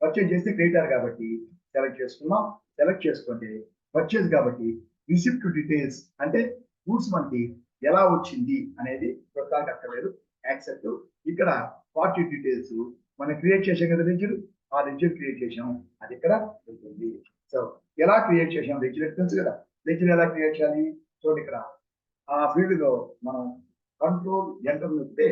పర్చేజ్ చేస్తే క్రెడిటర్ కాబట్టి సెలెక్ట్ చేసుకున్నాం. సెలెక్ట్ చేసుకుంటే పర్చేజ్ కాబట్టి రిసిప్ట్ డీటెయిల్స్ అంటే గూడ్స్ మనకి ఎలా వచ్చింది అనేది ప్రస్తుతానికి అక్కర్లేదు, యాక్సెప్ట్. ఇక్కడ పార్టీ డీటెయిల్స్ మనం క్రియేట్ చేసాం కదా లెడ్జర్, ఆ లెడ్జర్ క్రియేట్ చేసాం, అది ఇక్కడ ఉంటుంది. సో ఎలా క్రియేట్ చేసాం లెడ్జర్ తెలుసు కదా, లెడ్జర్ ఎలా క్రియేట్ చేయాలి చూడండి. ఇక్కడ ఆ ఫీల్డ్ లో మనం కంట్రోల్ ఎంటర్ నొక్కితే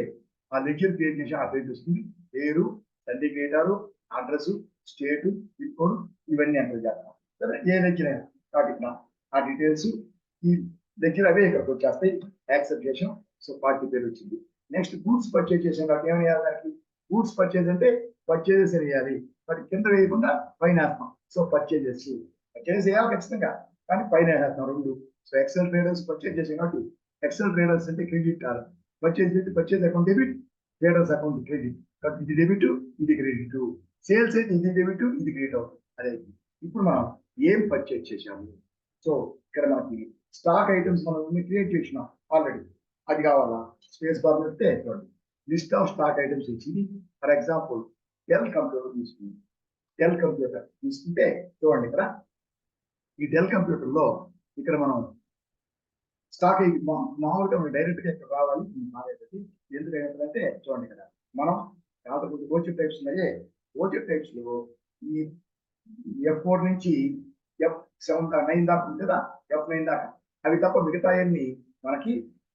ఆ లెడ్జర్ క్రియేట్ చేసి ఆ పేరు వస్తుంది. పేరు, తండ్రి క్రియేటారు, అడ్రస్, స్టేట్, పిన్ కోడ్ ఇవన్నీ ఎంటర్ చేస్తాం. సరే, ఏ లెడ్జర్ అయినా కాబట్టి ఆ డీటెయిల్స్ ఈ లెడ్జర్ అవే ఇక్కడికి వచ్చేస్తాయి, యాక్సెప్ట్ చేసాం. సో పార్టీ పేరు వచ్చింది. నెక్స్ట్ గూడ్స్ పర్చేజ్ చేసాం కాబట్టి ఏమైనా వేయాలి దానికి, గూడ్స్ పర్చేజ్ అంటే పర్చేజెస్ వేయాలి, బట్ కింద వేయకుండా పైన వేస్తాం. సో పర్చేజెస్ వేయాలి ఖచ్చితంగా, కానీ పైన వేస్తాం రెండు. సో ఎక్సెల్ ట్రేడర్స్ పర్చేజ్ చేసాం కాబట్టి ఎక్సెల్ ట్రేడర్స్ అంటే క్రెడిట్ కాదు, పర్చేజ్ అయితే purchase account debit, traders account credit, కాబట్టి ఇది డెబిట్ ఇది క్రెడిట్. సేల్స్ అయితే ఇది డెబిట్ ఇది క్రెడిట్ అవుతుంది. అదే ఇప్పుడు మనం ఏం పర్చేజ్ చేసాము, సో ఇక్కడ మనకి స్టాక్ ఐటమ్స్ మనం క్రియేట్ చేసినాం ఆల్రెడీ, అది కావాలా స్పేస్ బార్ పెడితే చూడండి లిస్ట్ ఆఫ్ స్టాక్ ఐటమ్స్ వచ్చింది. ఫర్ ఎగ్జాంపుల్ డెల్ కంప్యూటర్ తీసుకుంది, డెల్ కంప్యూటర్ తీసుకుంటే చూడండి ఇక్కడ ఈ డెల్ కంప్యూటర్ లో ఇక్కడ మనం స్టాక్ మామూలుగా డైరెక్ట్ గా ఇక్కడ రావాలి మారేది, ఎందుకంటే చూడండి ఇక్కడ మనం కొంచెం ఓచర్ టైప్స్ ఉన్నాయే, ఓచర్ టైప్స్ లో ఈ F4 నుంచి F7 దాకా 9 దాకా ఉంది కదా, F9 దాకా అవి తప్ప మిగతా అన్ని మనకి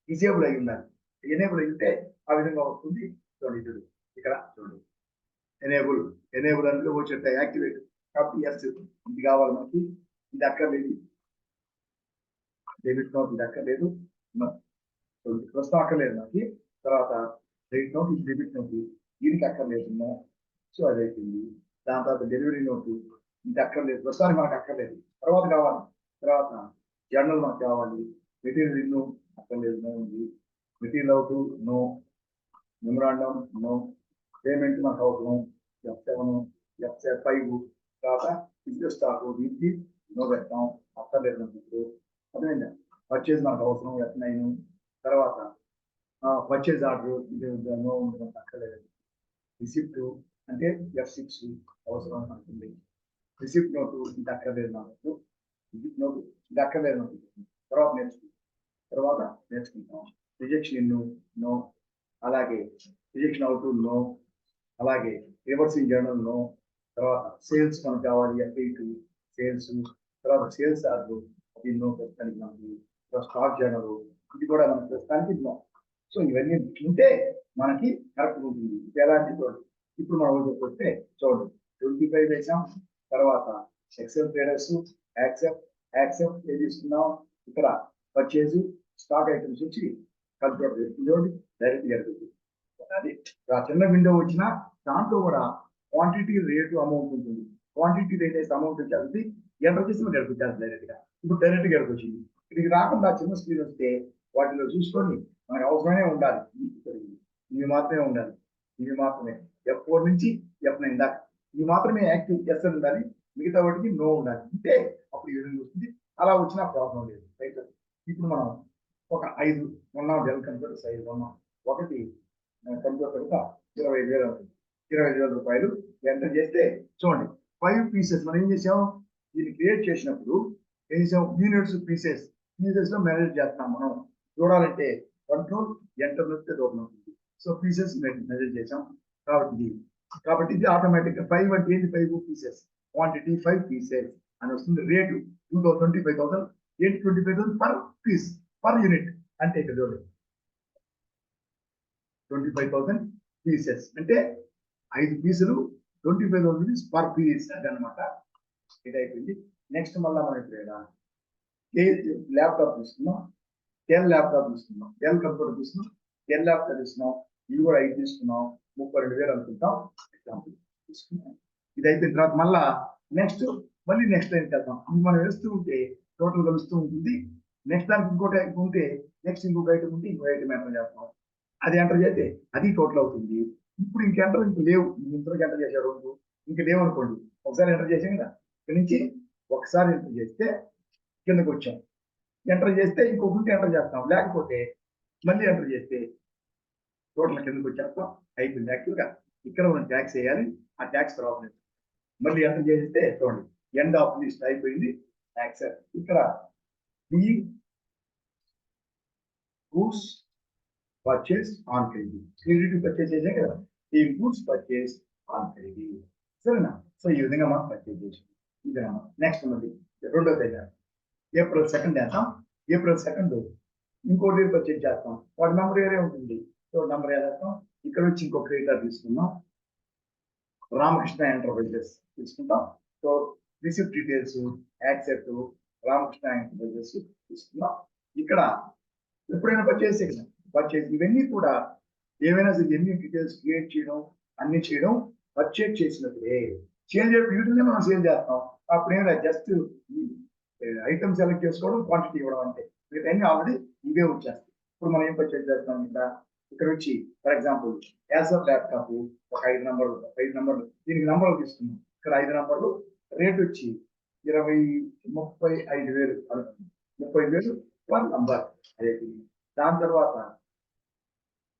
డిజేబుల్ అయి ఉండాలి. ఎనేబుల్ అయి ఉంటే ఆ విధంగా వస్తుంది. చూడండి చూడు ఇక్కడ చూడండి ఎనేబుల్, ఎనేబుల్ అంటే వచ్చే యాక్టివేట్, కాబట్టి ఎస్ ఇది కావాలి మనకి, ఇది అక్కర్లేదు, డెబిట్ నోట్ ఇది అక్కర్లేదు, ప్రస్తుతం అక్కర్లేదు మనకి. తర్వాత క్రెడిట్ నోట్ ఇది డెబిట్ నోట్ దీనికి అక్కర్లేదు, సో అది అయిపోయింది. దాని తర్వాత డెలివరీ నోటు ఇది అక్కర్లేదు, ప్రస్తుతానికి మనకు అక్కర్లేదు, తర్వాత కావాలి. తర్వాత జర్నల్ మనకు కావాలి, మెటీరియల్ ఇన్ను అక్కర్లేదు, నో ఉంది, material out no, memorandum no, payment మనకు అవసరం F7 F5, తర్వాత బిజినెస్ స్టాక్ దీనికి నో పెడతాం, అక్కర్లేదు మనకి ఇప్పుడు. అర్థమైందా? పర్చేజ్ మనకు అవసరం F9, తర్వాత పర్చేజ్ ఆర్డర్ ఇది నో ఉంటుంది అక్కర్లేదు. రిసిప్ట్ అంటే F6 అవసరం అనుకుంది, రిసిప్ట్ నోటు ఇది అక్కర్లేదు నాకు, రిసిప్ట్ నోటు ఇది అక్కర్లేదు నాకు, తర్వాత నేర్చుకుంటాం. రిజెక్షన్ ఇన్ను నో, అలాగే రిజెక్షన్ అవుట్ నో, అలాగే రివర్సింగ్ జర్నల్ నో, తర్వాత సేల్స్ మనకు కావాలి F8 సేల్స్, తర్వాత సేల్స్ ఆర్డర్ అది నో ప్రస్తుతానికి మనకి, స్టాక్ జర్నల్ ఇది కూడా మనకి ప్రస్తుతానికి నో. సో ఇవన్నీ ఉంటే మనకి కరెక్ట్ ఉంటుంది. ఎలాంటి చూడండి ఇప్పుడు మనం వస్తే చూడండి 25 వేసాం, తర్వాత ఎక్సెల్ ట్రేడర్స్ యాక్సెప్ట్, యాక్సెప్ట్ ఏం తీసుకున్నాం ఇక్కడ పర్చేజ్ స్టాక్ ఐటమ్స్ వచ్చి కల్పిట్ చూడండి డైరెక్ట్ జరుగుతుంది. అది ఆ చిన్న విండో వచ్చినా దాంట్లో కూడా క్వాంటిటీ రేటు అమౌంట్ ఉంటుంది, క్వాంటిటీ రేట్ అయితే అమౌంట్ వచ్చేది ఎంటర్ చేసి మనం గడిపించాలి డైరెక్ట్ గా. ఇప్పుడు డైరెక్ట్ గా వచ్చింది, ఇక్కడికి రాకుండా చిన్న స్క్రీన్ వస్తే వాటిలో చూసుకొని మనకు అవసరమే ఉండాలి. ఇవి మాత్రమే ఉండాలి. ఇవి మాత్రమే F4 నుంచి F9 దాకా ఇవి మాత్రమే యాక్టివ్ ఎస్ అని ఉండాలి. మిగతా వాటికి నో ఉండాలి. అంటే అప్పుడు ఈ విధంగా వస్తుంది. అలా వచ్చినా ప్రాబ్లం లేదు. రైట్. ఇప్పుడు మనం ఒక 5 ఉన్నాం, డెల్ కంప్యూటర్స్ 5 ఉన్నాం. ఒకటి కంప్యూటర్ 25,000 అవుతుంది. 25,000 రూపాయలు ఎంటర్ చేస్తే చూడండి 5 పీసెస్ మనం ఏం చేసాం, దీన్ని క్రియేట్ చేసినప్పుడు ఏం చేసాం, యూనిట్స్ పీసెస్ లో మేనేజ్ చేస్తున్నాం. మనం చూడాలంటే కంట్రోల్ ఎంటర్ నొక్కితే దూరం ఉంటుంది. సో పీసెస్ మెజర్ చేసాం కాబట్టి ఇది ఆటోమేటిక్ గా 5 అంటే ఏంటి, 5 పీసెస్, క్వాంటిటీ 5 పీసెస్ అని వస్తుంది. రేటు 25,000, ఏంటి 25,000 పర్ పీస్, పర్ యూనిట్. అంటే ఇక్కడ చూడండి 25,000 పీసెస్ అంటే 5 పీసులు 25,000 రూపీస్ పర్ పీస్ అదనమాట. ఇది అయిపోయింది. నెక్స్ట్ మళ్ళీ మనం ఇప్పుడు ల్యాప్టాప్ తీసుకున్నాం, డెల్ ల్యాప్టాప్ తీసుకున్నాం, డెల్ కంప్యూటర్ తీసుకున్నాం, డెల్ ల్యాప్టాప్ తీసుకున్నాం. ఇవి కూడా 5 తీసుకున్నాం, 32,000 అనుకుంటాం. ఎగ్జాంపుల్ తీసుకున్నాం. ఇది అయిపోయిన తర్వాత మళ్ళీ నెక్స్ట్ లైన్ చేద్దాం. ఇది మనం వేస్తూ ఉంటే టోటల్ కలుస్తూ ఉంటుంది. నెక్స్ట్ దానికి ఇంకోటి ఉంటే నెక్స్ట్ ఇంకొక ఐటమ్ ఉంటే ఇంకో ఐటమ్ ఎంటర్ చేస్తాం. అది ఎంటర్ చేస్తే అది టోటల్ అవుతుంది. ఇప్పుడు ఇంక లేవు, ఇంతవరకు ఎంటర్ చేశారు ఇంక లేవు అనుకోండి. ఒకసారి ఎంటర్ చేసాం కదా, ఇక్కడ నుంచి ఒకసారి ఎంటర్ చేస్తే కిందకు వచ్చాం. ఎంటర్ చేస్తే ఇంకొకటి ఎంటర్ చేస్తాం, లేకపోతే మళ్ళీ ఎంటర్ చేస్తే టోటల్ కిందకు వచ్చేస్తాం. అయిపోయింది. యాక్చువల్గా ఇక్కడ మనం ట్యాక్స్ వేయాలి, ఆ ట్యాక్స్ ప్రాబ్లం మళ్ళీ ఎంటర్ చేస్తే చూడండి ఎండ్ ఆఫ్ లిస్ట్ అయిపోయింది. ట్యాక్స్ ఇక్కడ goods purchase on credit, credit purchase చేసాం కదా, ఈ గూడ్స్ పర్చేస్ ఆన్ క్రెడిట్. సరేనా? సో ఈ విధంగా మనం పర్చేస్ చేసాం. ఇదేనా నెక్స్ట్ మళ్ళీ రెండో తేదీ April 2 వేస్తాం. April 2 ఇంకోటి పర్చేజ్ చేస్తాం. వాటి నెంబర్ వేరే ఉంటుంది. సో నెంబర్ వేస్తాం. ఇక్కడ వచ్చి ఇంకో క్రెడిటర్ తీసుకుందాం, రామకృష్ణ ఎంటర్ప్రైజెస్ తీసుకుంటాం. So receipt details accept Ramakrishna enterprises తీసుకుందాం. ఇక్కడ ఎప్పుడైనా పర్చేజ్ ఇవన్నీ కూడా ఏవైనా సరే ఎన్ని డీటెయిల్స్ క్రియేట్ చేయడం అన్ని చేయడం పర్చేజ్ చేసినప్పుడే. చేంజ్ వీటిని మనం సేల్ చేస్తాం. అప్పుడు ఏమైనా జస్ట్ ఐటమ్ సెలెక్ట్ చేసుకోవడం, క్వాంటిటీ ఇవ్వడం అంటే వీటన్నీ ఆల్రెడీ ఇవే వచ్చేస్తాయి. ఇప్పుడు మనం ఏం పర్చేజ్ చేస్తాం, ఇక్కడ వచ్చి for example as of laptop ఒక 5 నంబర్లు దీనికి నంబర్లు తీసుకున్నాం. ఇక్కడ 5 నంబర్లు రేట్ వచ్చి 35,000 అనుకుంది. 30,000 పర్ నంబర్. అదే దాని తర్వాత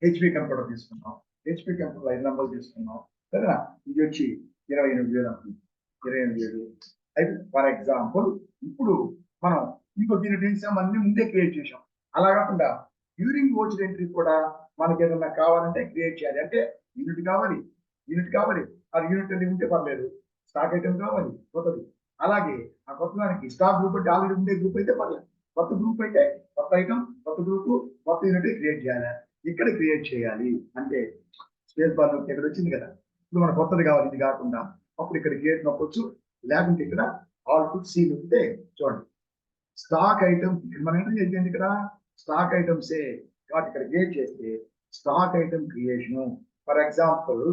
HP కంప్యూటర్ తీసుకున్నాం. HP కంప్యూటర్ 5 నంబర్లు తీసుకున్నాం కదా, ఇది వచ్చి 28,000 అనుకుంది. 28,000 అయితే ఫర్ ఎగ్జాంపుల్ ఇప్పుడు మనం ఇంకో యూనిట్ అన్ని ముందే క్రియేట్ చేసాం. అలా కాకుండా డ్యూరింగ్ ఓచర్ ఎంట్రీ కూడా మనకి ఏదన్నా కావాలంటే క్రియేట్ చేయాలి. అంటే యూనిట్ కావాలి, ఆ యూనిట్ అనేది ఉంటే పర్లేదు. స్టాక్ ఐటమ్ కావాలి కొత్తది, అలాగే ఆ కొత్త దానికి స్టాక్ గ్రూప్ అంటే ఆల్రెడీ ఉండే గ్రూప్ అయితే పర్లేదు. కొత్త గ్రూప్ అయితే కొత్త ఐటమ్, కొత్త గ్రూప్, కొత్త యూనిట్ క్రియేట్ చేయాలి. ఇక్కడ క్రియేట్ చేయాలి అంటే స్పేస్ బార్ ఇక్కడ వచ్చింది కదా. ఇప్పుడు మన కొత్తది కావాలి, ఇది కాకుండా అప్పుడు ఇక్కడ క్రియేట్ నొక్కొచ్చు. లేకుంటే ఇక్కడ ఆల్ టు సీ ఉంటే చూడండి స్టాక్ ఐటమ్ మనం ఎంటర్ చేసేది ఇక్కడ స్టాక్ ఐటమ్సే కాబట్టి ఇక్కడ క్రియేట్ చేస్తే stock item creation. For example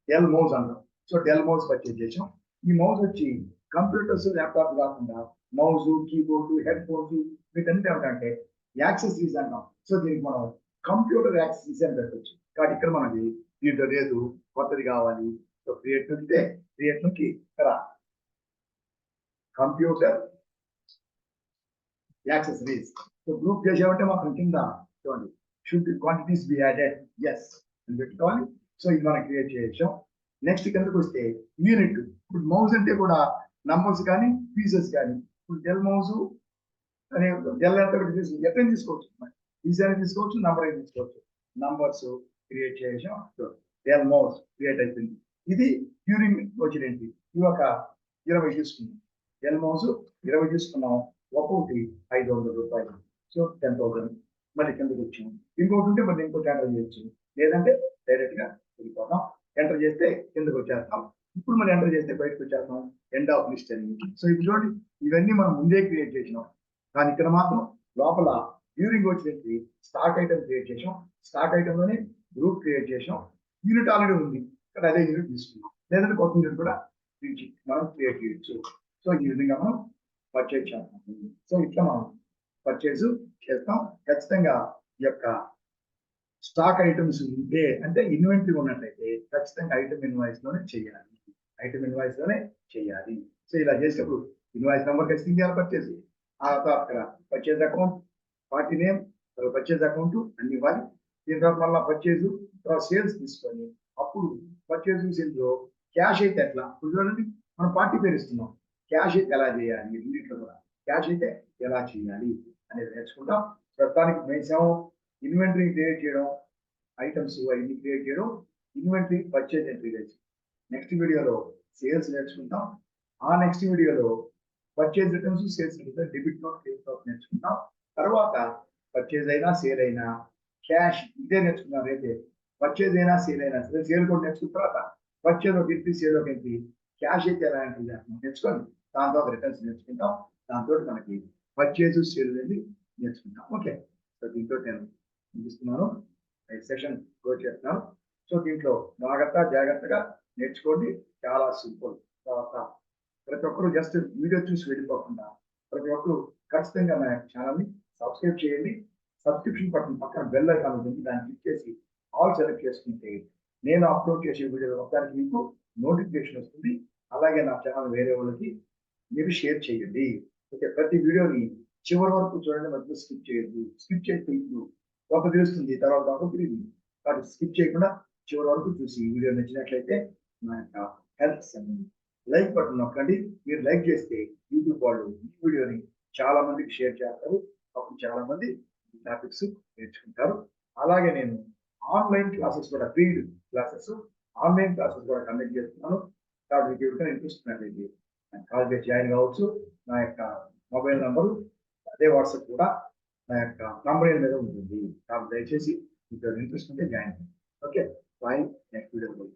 Dell mouse అన్నాం. సో డెల్ మౌస్ పర్చేజ్ చేసాం. ఈ మౌస్ వచ్చి కంప్యూటర్స్ ల్యాప్టాప్ కాకుండా మౌస్, కీబోర్డ్, హెడ్ ఫోన్స్ వీటన్నిటి ఏమిటంటే యాక్సెసరీస్ అంటాం. సో దీనికి మనం కంప్యూటర్ యాక్సెసరీస్ అని పెట్టచ్చు. కాబట్టి ఇక్కడ మనకి దీంట్లో లేదు, కొత్తది కావాలి. సో క్రియేట్ ఉంటే క్రియేట్ నుంచి ఇక్కడ కంప్యూటర్ యాక్సెసరీస్ సో గ్రూప్ చేసామంటే మాత్రం కింద చూడండి should quantities be added yes అని పెట్టుకోవాలి. సో ఇది మనం క్రియేట్ చేసాం. నెక్స్ట్ కిందకు వస్తే యూనిట్. ఇప్పుడు మౌస్ అంటే కూడా నంబర్స్ కానీ పీసెస్ కానీ, ఇప్పుడు డెల్ మౌస్ అనే డెల్ ఎట్లా తీసుకోవచ్చు, పీస్ అనేది తీసుకోవచ్చు, నంబర్ అనేది తీసుకోవచ్చు. నంబర్స్ క్రియేట్ చేసాం. డెల్ మౌస్ క్రియేట్ అయిపోయింది. ఇది డ్యూరింగ్ వచ్చింది. ఇది ఒక 20 తీసుకున్నాం. డెల్ మౌస్ 20 తీసుకున్నాం. ఒక్కొక్కటి 500 రూపాయలు. సో 10,000 మళ్ళీ కిందకి వచ్చాం. ఇంకోటి ఉంటే మళ్ళీ ఇంకోటి ఎంటర్ చేయొచ్చు, లేదంటే డైరెక్ట్ గా వెళ్ళిపోతాం. ఎంటర్ చేస్తే కిందకి వచ్చేస్తాం. ఇప్పుడు మనం ఎంటర్ చేస్తే బయటకు వచ్చేస్తాం. ఎండ్ ఆఫ్ లిస్ట్ అని. సో ఇప్పుడు చూడండి ఇవన్నీ మనం ముందే క్రియేట్ చేసినాం. కానీ ఇక్కడ మాత్రం లోపల డ్యూరింగ్ వచ్చినట్టు స్టాక్ ఐటమ్ క్రియేట్ చేసాం. స్టాక్ ఐటమ్ లోనే గ్రూప్ క్రియేట్ చేసాం. యూనిట్ ఆల్రెడీ ఉంది, ఇక్కడ అదే యూనిట్ తీసుకున్నాం. లేదంటే కొత్త యూనిట్ కూడా మనం క్రియేట్ చేయొచ్చు. సో ఈ విధంగా మనం పర్చేజ్ చేస్తాం. సో ఇట్లా మనం పర్చేజ్ చేస్తాం. ఖచ్చితంగా ఈ యొక్క స్టాక్ ఐటమ్స్ ఉంటే అంటే ఇన్వెంటరీ ఉన్నట్లయితే ఖచ్చితంగా ఐటమ్ ఇన్వాయిస్ లోనే చేయాలి. ఐటమ్ ఇన్వాయిస్ లోనే చేయాలి. సో ఇలా చేసేటప్పుడు ఇన్వాయిస్ నెంబర్ ఖచ్చితంగా ఇవ్వాలి పర్చేజ్. ఆ తర్వాత అక్కడ పర్చేజ్ అకౌంట్, పార్టీ నేమ్, తర్వాత పర్చేజ్ అకౌంట్ అన్ని ఇవ్వాలి. దీని తర్వాత మళ్ళీ పర్చేజ్, తర్వాత సేల్స్ తీసుకొని అప్పుడు పర్చేజ్ సేల్స్ లో క్యాష్ అయితే ఎట్లా, ఇప్పుడు చూడండి మనం పార్టీ పేరు ఇస్తున్నాం, క్యాష్ అయితే ఎలా చేయాలి, రెండింటిలో కూడా క్యాష్ అయితే ఎలా చేయాలి అనేది నేర్చుకుంటాం. ప్రస్తుతానికి మేసాం ఇన్వెంటరీ క్రియేట్ చేయడం, ఐటమ్స్ అవన్నీ క్రియేట్ చేయడం, ఇన్వెంటరీ పర్చేజ్ ఎంట్రీ చేసి నెక్స్ట్ వీడియోలో సేల్స్ నేర్చుకుంటాం. ఆ నెక్స్ట్ వీడియోలో purchase returns, sales returns, debit note, credit note నేర్చుకుంటాం. తర్వాత పర్చేజ్ అయినా సేల్ అయినా క్యాష్ ఇదే నేర్చుకున్నాం. రేపే పర్చేజ్ అయినా సేల్ అయినా సరే సేల్ కూడా నేర్చుకున్న తర్వాత పర్చేజ్ ఒక ఎంట్రీ, సేల్ ఒక ఎంట్రీ, క్యాష్ అయితే ఎలా ఎంట్రీ చేస్తాం నేర్చుకొని దాని తర్వాత రిటర్న్స్ నేర్చుకుంటాం. దాంతో మనకి పర్చేజ్ సేల్ అనేది నేర్చుకుంటాం. ఓకే, సో దీంతో నేను ముగిస్తున్నాను, సెషన్ క్లోజ్ చేస్తున్నాను. సో దీంట్లో జాగ్రత్తగా నేర్చుకోండి, చాలా సింపుల్. తర్వాత ప్రతి ఒక్కరు జస్ట్ వీడియో చూసి వెళ్ళిపోకుండా ప్రతి ఒక్కరు ఖచ్చితంగా నా ఛానల్ని సబ్స్క్రైబ్ చేయండి. సబ్స్క్రిప్షన్ బటన్ పక్కన బెల్ ఐకాన్ ఉంటుంది, దాన్ని క్లిక్ చేసి ఆల్ సెలెక్ట్ చేసుకుంటే నేను అప్లోడ్ చేసే వీడియో మొత్తానికి మీకు నోటిఫికేషన్ వస్తుంది. అలాగే నా ఛానల్ వేరే వాళ్ళకి మీరు షేర్ చేయండి. ఓకే, ప్రతి వీడియోని చివరి వరకు చూడండి, మధ్యలో స్కిప్ చేయొద్దు. స్కిప్ చేస్తే ఇప్పుడు ఒక తెలుస్తుంది, తర్వాత ఒక తెలియదు. కాబట్టి స్కిప్ చేయకుండా చివరి వరకు చూసి ఈ వీడియో నచ్చినట్లయితే నా యొక్క హెల్ప్ లైక్ బటన్ నొక్కండి. మీరు లైక్ చేస్తే యూట్యూబ్ వాళ్ళు ఈ వీడియోని చాలా మందికి షేర్ చేస్తారు. అప్పుడు చాలా మంది టాపిక్స్ నేర్చుకుంటారు. అలాగే నేను ఆన్లైన్ క్లాసెస్ కూడా, ఫ్రీడ్ క్లాసెస్, ఆన్లైన్ క్లాసెస్ కూడా కండక్ట్ చేస్తున్నాను. కాబట్టి మీకు ఎవరికైనా ఇంట్రెస్ట్ ఉన్నట్లయితే కాల్ చేసి జాయిన్ కావచ్చు. నా యొక్క మొబైల్ నంబరు, అదే వాట్సాప్ కూడా నా యొక్క నంబర్ మీద ఉంటుంది. కాబట్టి దయచేసి మీకు ఇంట్రెస్ట్ ఉంటే join. Okay, bye, next video.